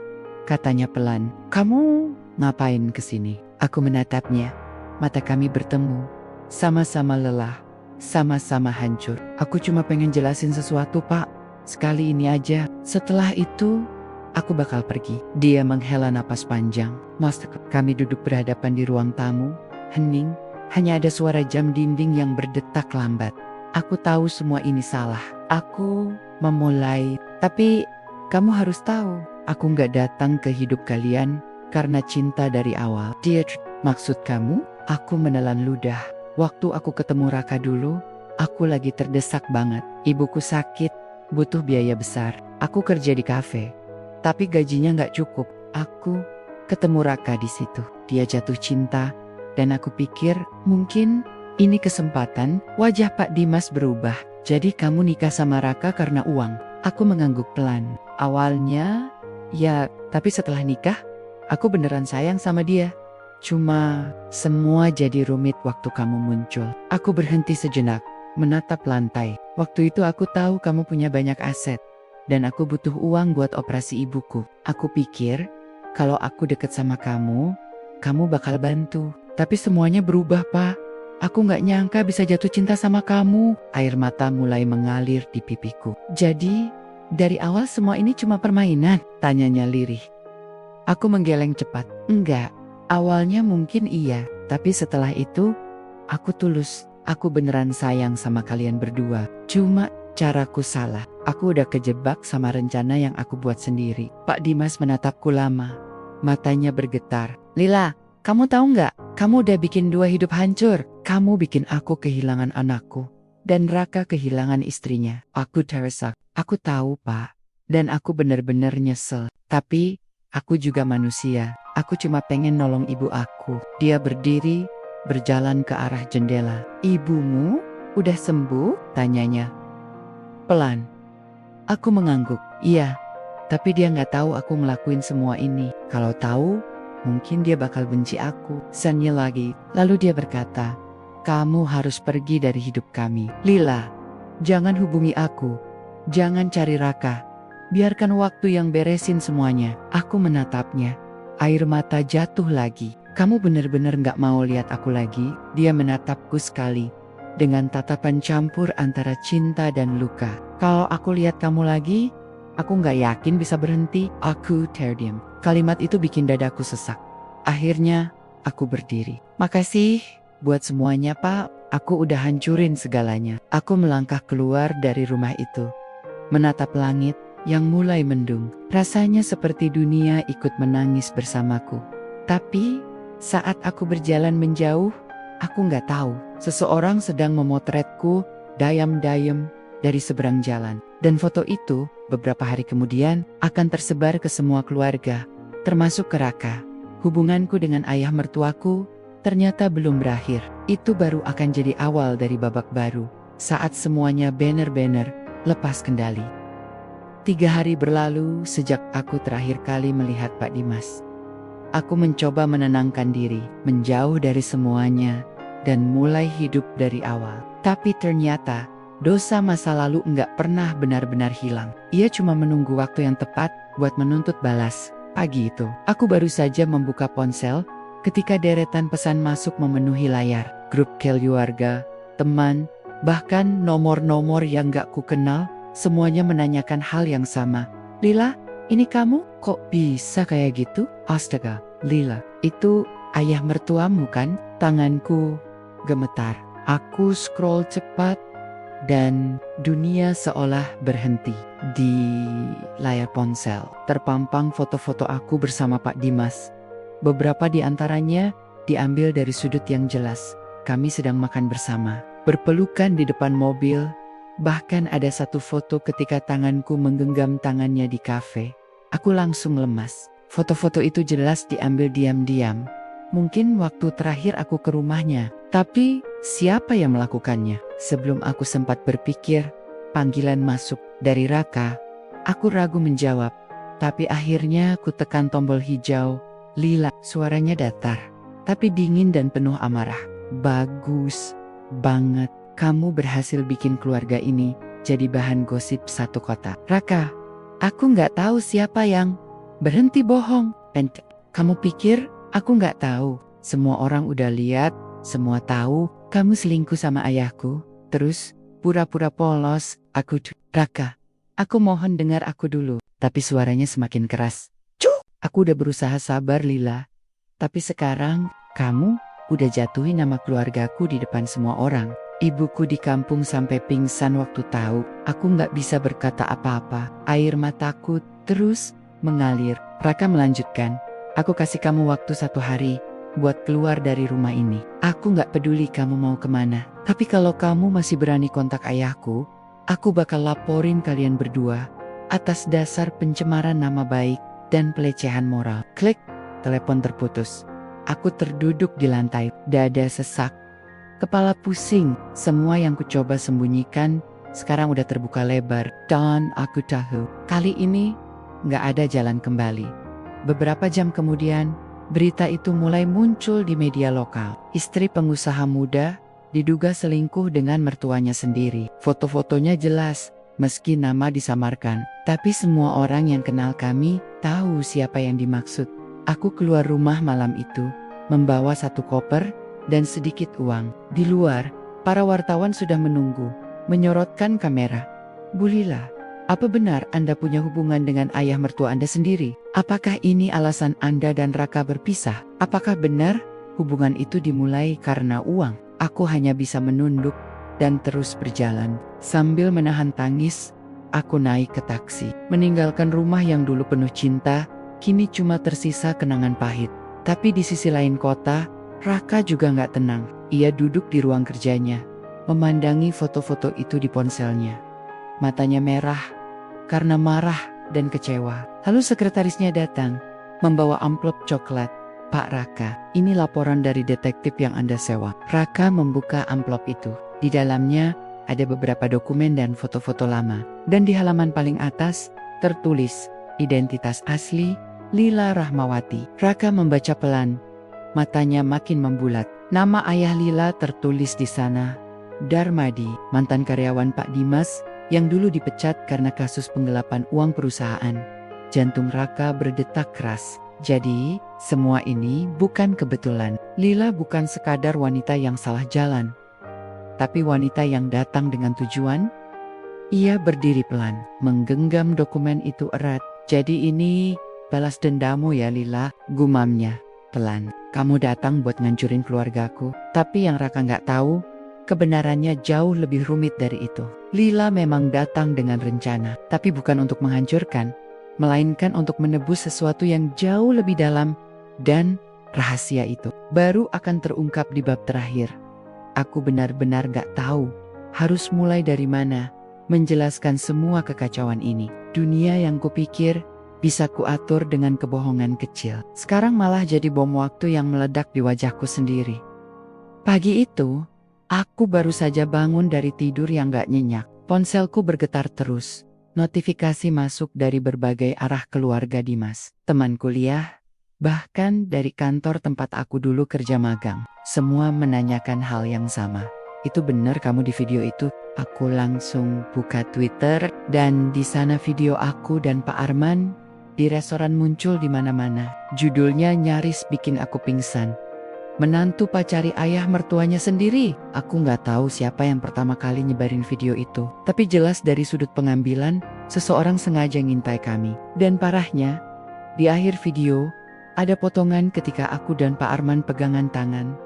katanya pelan, kamu ngapain kesini? Aku menatapnya. Mata kami bertemu. Sama-sama lelah, sama-sama hancur. Aku cuma pengen jelasin sesuatu, Pak. Sekali ini aja. Setelah itu, aku bakal pergi. Dia menghela napas panjang. Kami duduk berhadapan di ruang tamu. Hening, hanya ada suara jam dinding yang berdetak lambat. Aku tahu semua ini salah. Aku memulai, tapi kamu harus tahu, aku nggak datang ke hidup kalian karena cinta dari awal. Maksud kamu? Aku menelan ludah. Waktu aku ketemu Raka dulu, aku lagi terdesak banget. Ibuku sakit, butuh biaya besar. Aku kerja di kafe, tapi gajinya nggak cukup. Aku ketemu Raka di situ. Dia jatuh cinta, dan aku pikir mungkin ini kesempatan. Wajah Pak Dimas berubah. Jadi kamu nikah sama Raka karena uang? Aku mengangguk pelan. Awalnya, ya, tapi setelah nikah, aku beneran sayang sama dia. Cuma, semua jadi rumit waktu kamu muncul. Aku berhenti sejenak, menatap lantai. Waktu itu aku tahu kamu punya banyak aset, dan aku butuh uang buat operasi ibuku. Aku pikir, kalau aku deket sama kamu bakal bantu. Tapi semuanya berubah, Pak. Aku gak nyangka bisa jatuh cinta sama kamu. Air mata mulai mengalir di pipiku. Jadi, dari awal semua ini cuma permainan? Tanyanya lirih. Aku menggeleng cepat. Enggak, awalnya mungkin iya. Tapi setelah itu, aku tulus. Aku beneran sayang sama kalian berdua. Cuma caraku salah. Aku udah kejebak sama rencana yang aku buat sendiri. Pak Dimas menatapku lama. Matanya bergetar. Lila, kamu tahu nggak? Kamu udah bikin 2 hidup hancur. Kamu bikin aku kehilangan anakku. Dan Raka kehilangan istrinya. Aku teresak. Aku tahu, Pak. Dan aku bener-bener nyesel. Tapi, aku juga manusia. Aku cuma pengen nolong ibu aku. Dia berdiri, berjalan ke arah jendela. Ibumu udah sembuh? Tanyanya. Pelan. Aku mengangguk. Iya. Tapi dia nggak tahu aku ngelakuin semua ini. Kalau tahu, mungkin dia bakal benci aku. Senyum lagi. Lalu dia berkata, Kamu harus pergi dari hidup kami. Lila, jangan hubungi aku. Jangan cari Raka. Biarkan waktu yang beresin semuanya. Aku menatapnya. Air mata jatuh lagi. Kamu benar-benar gak mau lihat aku lagi? Dia menatapku sekali. Dengan tatapan campur antara cinta dan luka. Kalau aku lihat kamu lagi, aku gak yakin bisa berhenti. Aku terdiam. Kalimat itu bikin dadaku sesak. Akhirnya, aku berdiri. Makasih buat semuanya, Pak. Aku udah hancurin segalanya. Aku melangkah keluar dari rumah itu. Menatap langit yang mulai mendung. Rasanya seperti dunia ikut menangis bersamaku. Tapi, saat aku berjalan menjauh, aku gak tahu. Seseorang sedang memotretku, dayam-dayam, dari seberang jalan. Dan foto itu, beberapa hari kemudian, akan tersebar ke semua keluarga, termasuk ke Raka. Hubunganku dengan ayah mertuaku, ternyata belum berakhir. Itu baru akan jadi awal dari babak baru, saat semuanya benar-benar lepas kendali. 3 hari berlalu sejak aku terakhir kali melihat Pak Dimas. Aku mencoba menenangkan diri, menjauh dari semuanya, dan mulai hidup dari awal. Tapi ternyata, dosa masa lalu enggak pernah benar-benar hilang. Ia cuma menunggu waktu yang tepat buat menuntut balas. Pagi itu, aku baru saja membuka ponsel, ketika deretan pesan masuk memenuhi layar. Grup keluarga, teman, bahkan nomor-nomor yang gak ku kenal, semuanya menanyakan hal yang sama. Lila, ini kamu? Kok bisa kayak gitu? Astaga, Lila, itu ayah mertuamu kan? Tanganku gemetar. Aku scroll cepat, dan dunia seolah berhenti. Di layar ponsel, terpampang foto-foto aku bersama Pak Dimas. Beberapa di antaranya diambil dari sudut yang jelas. Kami sedang makan bersama, berpelukan di depan mobil. Bahkan ada satu foto ketika tanganku menggenggam tangannya di kafe. Aku langsung lemas. Foto-foto itu jelas diambil diam-diam. Mungkin waktu terakhir aku ke rumahnya. Tapi siapa yang melakukannya? Sebelum aku sempat berpikir, panggilan masuk dari Raka. Aku ragu menjawab. Tapi akhirnya aku tekan tombol hijau. Lila, suaranya datar, tapi dingin dan penuh amarah. Bagus banget. Kamu berhasil bikin keluarga ini jadi bahan gosip satu kota. Raka, aku nggak tahu siapa yang berhenti bohong. Dan kamu pikir aku nggak tahu? Semua orang udah lihat, semua tahu kamu selingkuh sama ayahku. Terus pura-pura polos. Raka, aku mohon dengar aku dulu. Tapi suaranya semakin keras. Aku udah berusaha sabar, Lila. Tapi sekarang, kamu udah jatuhin nama keluargaku di depan semua orang. Ibuku di kampung sampai pingsan waktu tahu. Aku gak bisa berkata apa-apa. Air mataku terus mengalir. Raka melanjutkan. Aku kasih kamu waktu 1 hari buat keluar dari rumah ini. Aku gak peduli kamu mau kemana. Tapi kalau kamu masih berani kontak ayahku, aku bakal laporin kalian berdua atas dasar pencemaran nama baik dan pelecehan moral. Klik, telepon terputus. Aku terduduk di lantai, dada sesak, kepala pusing. Semua yang kucoba sembunyikan sekarang udah terbuka lebar. Dan aku tahu, kali ini gak ada jalan kembali. Beberapa jam kemudian, berita itu mulai muncul di media lokal. Istri pengusaha muda diduga selingkuh dengan mertuanya sendiri. Foto-fotonya jelas, meski nama disamarkan. Tapi semua orang yang kenal kami tahu siapa yang dimaksud. Aku keluar rumah malam itu, membawa 1 koper dan sedikit uang. Di luar, para wartawan sudah menunggu, menyorotkan kamera. Bu Lila, apa benar Anda punya hubungan dengan ayah mertua Anda sendiri? Apakah ini alasan Anda dan Raka berpisah? Apakah benar hubungan itu dimulai karena uang? Aku hanya bisa menunduk dan terus berjalan. Sambil menahan tangis, aku naik ke taksi. Meninggalkan rumah yang dulu penuh cinta, kini cuma tersisa kenangan pahit. Tapi di sisi lain kota, Raka juga gak tenang. Ia duduk di ruang kerjanya, memandangi foto-foto itu di ponselnya. Matanya merah, karena marah dan kecewa. Lalu sekretarisnya datang, membawa amplop coklat. Pak Raka, ini laporan dari detektif yang Anda sewa. Raka membuka amplop itu. Di dalamnya ada beberapa dokumen dan foto-foto lama. Dan di halaman paling atas, tertulis, identitas asli, Lila Rahmawati. Raka membaca pelan. Matanya makin membulat. Nama ayah Lila tertulis di sana. Darmadi, mantan karyawan Pak Dimas, yang dulu dipecat karena kasus penggelapan uang perusahaan. Jantung Raka berdetak keras. Jadi, semua ini bukan kebetulan. Lila bukan sekadar wanita yang salah jalan, tapi wanita yang datang dengan tujuan. Ia berdiri pelan, menggenggam dokumen itu erat. Jadi ini balas dendammu ya Lila, gumamnya pelan. Kamu datang buat ngancurin keluargaku, tapi yang Raka nggak tahu, kebenarannya jauh lebih rumit dari itu. Lila memang datang dengan rencana, tapi bukan untuk menghancurkan, melainkan untuk menebus sesuatu yang jauh lebih dalam, dan rahasia itu baru akan terungkap di bab terakhir. Aku benar-benar gak tahu harus mulai dari mana menjelaskan semua kekacauan ini. Dunia yang kupikir bisa kuatur dengan kebohongan kecil, sekarang malah jadi bom waktu yang meledak di wajahku sendiri. Pagi itu, aku baru saja bangun dari tidur yang gak nyenyak. Ponselku bergetar terus. Notifikasi masuk dari berbagai arah keluarga Dimas, teman kuliah, bahkan dari kantor tempat aku dulu kerja magang. Semua menanyakan hal yang sama. Itu benar kamu di video itu? Aku langsung buka Twitter dan di sana video aku dan Pak Arman di restoran muncul di mana-mana. Judulnya nyaris bikin aku pingsan. Menantu pacari ayah mertuanya sendiri. Aku nggak tahu siapa yang pertama kali nyebarin video itu. Tapi jelas dari sudut pengambilan, seseorang sengaja ngintai kami. Dan parahnya, di akhir video, ada potongan ketika aku dan Pak Arman pegangan tangan.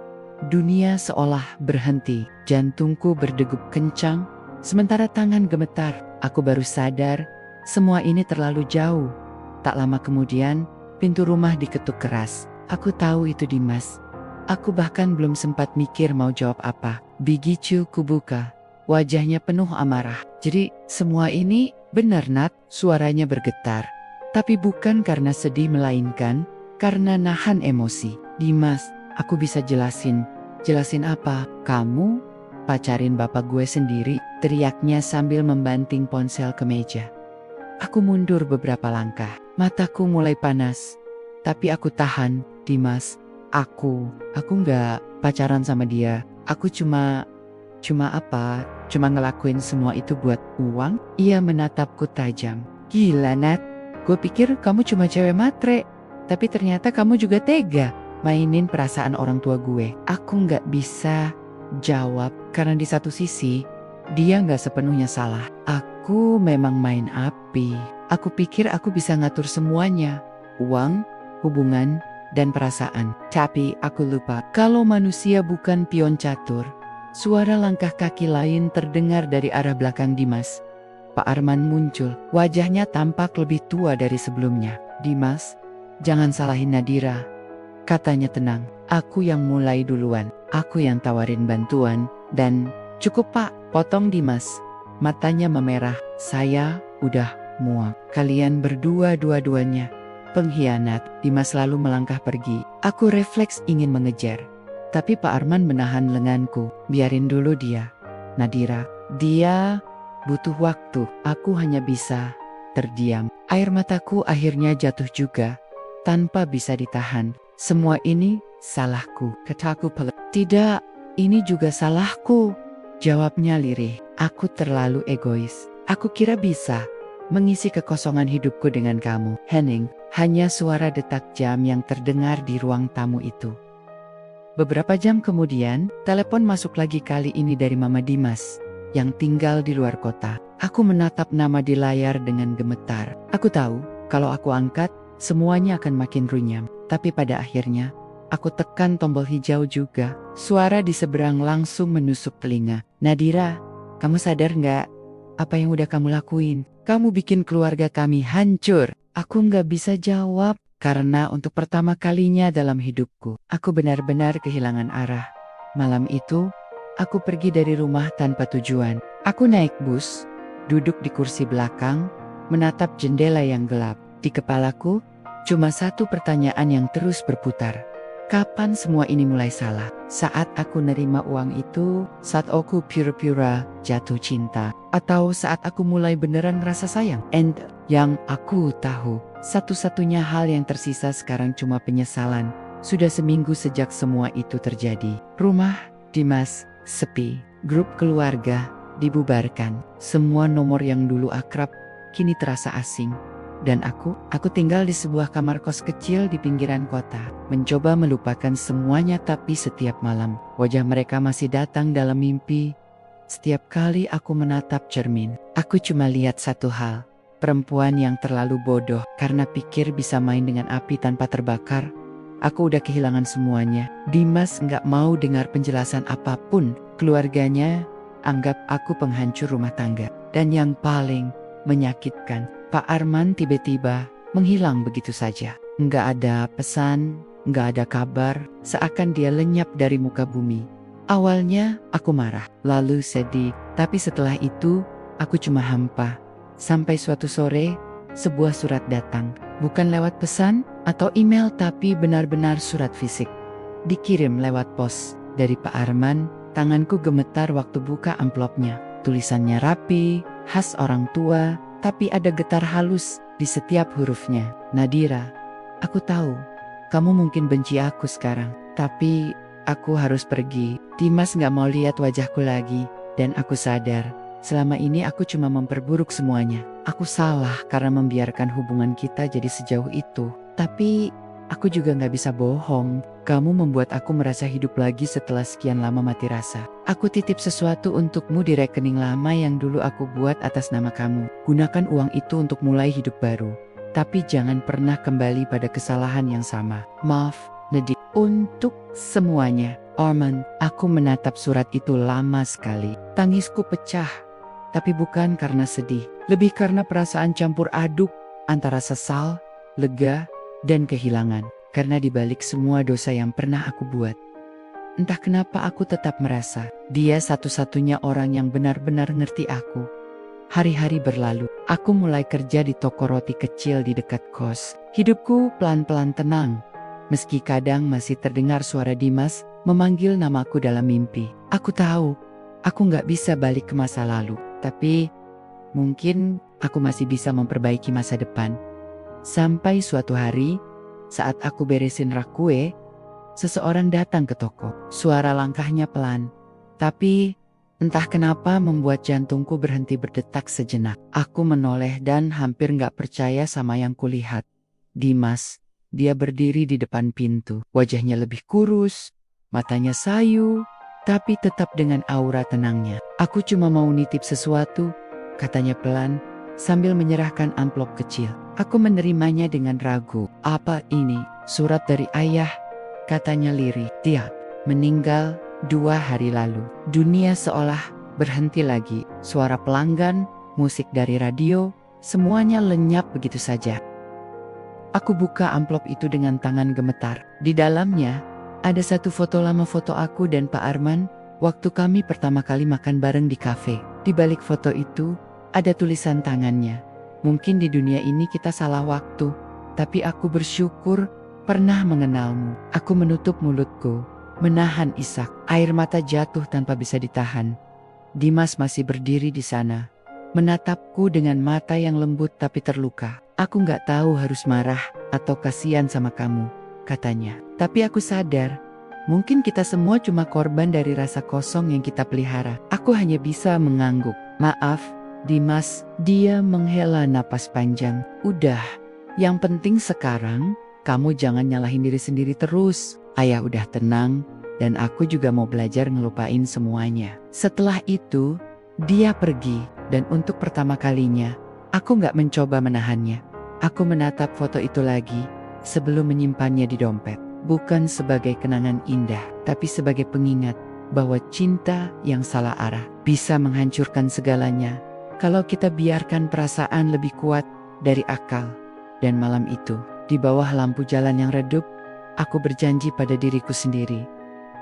Dunia seolah berhenti. Jantungku berdegup kencang, sementara tangan gemetar. Aku baru sadar, semua ini terlalu jauh. Tak lama kemudian, pintu rumah diketuk keras. Aku tahu itu Dimas. Aku bahkan belum sempat mikir mau jawab apa. Begitu kubuka, wajahnya penuh amarah. Jadi semua ini benar Nat? Suaranya bergetar. Tapi bukan karena sedih melainkan karena nahan emosi. Dimas, aku bisa jelasin. Jelasin apa? Kamu pacarin bapak gue sendiri, teriaknya sambil membanting ponsel ke meja. Aku mundur beberapa langkah. Mataku mulai panas. Tapi aku tahan, Dimas. Aku nggak pacaran sama dia. Aku cuma ngelakuin semua itu buat uang. Ia menatapku tajam. Gila Nat, gue pikir kamu cuma cewek matre, tapi ternyata kamu juga tega mainin perasaan orang tua gue. Aku nggak bisa jawab karena di satu sisi dia nggak sepenuhnya salah. Aku memang main api. Aku pikir aku bisa ngatur semuanya, uang, hubungan, dan perasaan. Tapi aku lupa kalau manusia bukan pion catur. Suara langkah kaki lain terdengar dari arah belakang Dimas. Pak Arman muncul, wajahnya tampak lebih tua dari sebelumnya. Dimas, jangan salahin Nadira, katanya tenang. Aku yang mulai duluan, aku yang tawarin bantuan, dan cukup Pak, potong Dimas. Matanya memerah, saya udah muak. Kalian berdua dua-duanya pengkhianat. Dimas lalu melangkah pergi. Aku refleks ingin mengejar, tapi Pak Arman menahan lenganku. Biarin dulu dia, Nadira. Dia butuh waktu. Aku hanya bisa terdiam. Air mataku akhirnya jatuh juga, tanpa bisa ditahan. Semua ini salahku, kataku pelan. Tidak, ini juga salahku, jawabnya lirih. Aku terlalu egois. Aku kira bisa mengisi kekosongan hidupku dengan kamu. Henning, hanya suara detak jam yang terdengar di ruang tamu itu. Beberapa jam kemudian, telepon masuk lagi, kali ini dari Mama Dimas yang tinggal di luar kota. Aku menatap nama di layar dengan gemetar. Aku tahu, kalau aku angkat, semuanya akan makin runyam. Tapi pada akhirnya, aku tekan tombol hijau juga. Suara di seberang langsung menusuk telinga. Nadira, kamu sadar nggak apa yang udah kamu lakuin? Kamu bikin keluarga kami hancur. Aku nggak bisa jawab, karena untuk pertama kalinya dalam hidupku, aku benar-benar kehilangan arah. Malam itu, aku pergi dari rumah tanpa tujuan. Aku naik bus, duduk di kursi belakang, menatap jendela yang gelap. Di kepalaku, cuma satu pertanyaan yang terus berputar. Kapan semua ini mulai salah? Saat aku nerima uang itu, saat aku pura-pura jatuh cinta, atau saat aku mulai beneran ngerasa sayang? Yang aku tahu, satu-satunya hal yang tersisa sekarang cuma penyesalan. Sudah seminggu sejak semua itu terjadi. Rumah Dimas sepi, grup keluarga dibubarkan. Semua nomor yang dulu akrab kini terasa asing. Dan aku tinggal di sebuah kamar kos kecil di pinggiran kota. Mencoba melupakan semuanya, tapi setiap malam wajah mereka masih datang dalam mimpi. Setiap kali aku menatap cermin, aku cuma lihat satu hal. Perempuan yang terlalu bodoh karena pikir bisa main dengan api tanpa terbakar. Aku udah kehilangan semuanya. Dimas nggak mau dengar penjelasan apapun. Keluarganya anggap aku penghancur rumah tangga. Dan yang paling menyakitkan, Pak Arman tiba-tiba menghilang begitu saja. Nggak ada pesan, nggak ada kabar, seakan dia lenyap dari muka bumi. Awalnya aku marah, lalu sedih, tapi setelah itu aku cuma hampa. Sampai suatu sore, sebuah surat datang. Bukan lewat pesan atau email, tapi benar-benar surat fisik. Dikirim lewat pos dari Pak Arman. Tanganku gemetar waktu buka amplopnya. Tulisannya rapi, khas orang tua, tapi ada getar halus di setiap hurufnya. Nadira, aku tahu kamu mungkin benci aku sekarang, tapi aku harus pergi. Dimas gak mau lihat wajahku lagi, dan aku sadar selama ini aku cuma memperburuk semuanya. Aku salah karena membiarkan hubungan kita jadi sejauh itu. Tapi aku juga gak bisa bohong. Kamu membuat aku merasa hidup lagi setelah sekian lama mati rasa. Aku titip sesuatu untukmu di rekening lama yang dulu aku buat atas nama kamu. Gunakan uang itu untuk mulai hidup baru. Tapi jangan pernah kembali pada kesalahan yang sama. Maaf, Nadia. Untuk semuanya, Arman. Aku menatap surat itu lama sekali. Tangisku pecah. Tapi bukan karena sedih. Lebih karena perasaan campur aduk antara sesal, lega, dan kehilangan. Karena dibalik semua dosa yang pernah aku buat, entah kenapa aku tetap merasa dia satu-satunya orang yang benar-benar ngerti aku. Hari-hari berlalu, aku mulai kerja di toko roti kecil di dekat kos. Hidupku pelan-pelan tenang, meski kadang masih terdengar suara Dimas memanggil namaku dalam mimpi. Aku tahu, aku gak bisa balik ke masa lalu, tapi mungkin aku masih bisa memperbaiki masa depan. Sampai suatu hari, saat aku beresin rak kue, seseorang datang ke toko. Suara langkahnya pelan, tapi entah kenapa membuat jantungku berhenti berdetak sejenak. Aku menoleh dan hampir gak percaya sama yang kulihat. Dimas, dia berdiri di depan pintu. Wajahnya lebih kurus, matanya sayu, tapi tetap dengan aura tenangnya. Aku cuma mau nitip sesuatu, katanya pelan, sambil menyerahkan amplop kecil. Aku menerimanya dengan ragu. Apa ini? Surat dari ayah, katanya lirih. Dia meninggal 2 hari lalu. Dunia seolah berhenti lagi. Suara pelanggan, musik dari radio, semuanya lenyap begitu saja. Aku buka amplop itu dengan tangan gemetar. Di dalamnya ada satu foto lama, foto aku dan Pak Arman waktu kami pertama kali makan bareng di kafe. Di balik foto itu ada tulisan tangannya. Mungkin di dunia ini kita salah waktu, tapi aku bersyukur pernah mengenalmu. Aku menutup mulutku, menahan isak. Air mata jatuh tanpa bisa ditahan. Dimas masih berdiri di sana, menatapku dengan mata yang lembut tapi terluka. Aku gak tahu harus marah atau kasihan sama kamu, katanya. Tapi aku sadar, mungkin kita semua cuma korban dari rasa kosong yang kita pelihara. Aku hanya bisa mengangguk. Maaf, Dimas. Dia menghela napas panjang. Udah, yang penting sekarang kamu jangan nyalahin diri sendiri terus. Ayah udah tenang, dan aku juga mau belajar ngelupain semuanya. Setelah itu, dia pergi, dan untuk pertama kalinya, aku gak mencoba menahannya. Aku menatap foto itu lagi, sebelum menyimpannya di dompet. Bukan sebagai kenangan indah, tapi sebagai pengingat bahwa cinta yang salah arah bisa menghancurkan segalanya kalau kita biarkan perasaan lebih kuat dari akal. Dan malam itu, di bawah lampu jalan yang redup, aku berjanji pada diriku sendiri.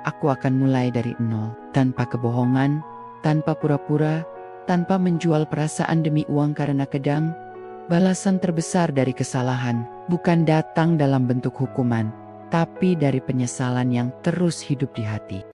Aku akan mulai dari nol, tanpa kebohongan, tanpa pura-pura, tanpa menjual perasaan demi uang. Karena kadang, balasan terbesar dari kesalahan bukan datang dalam bentuk hukuman, tapi dari penyesalan yang terus hidup di hati.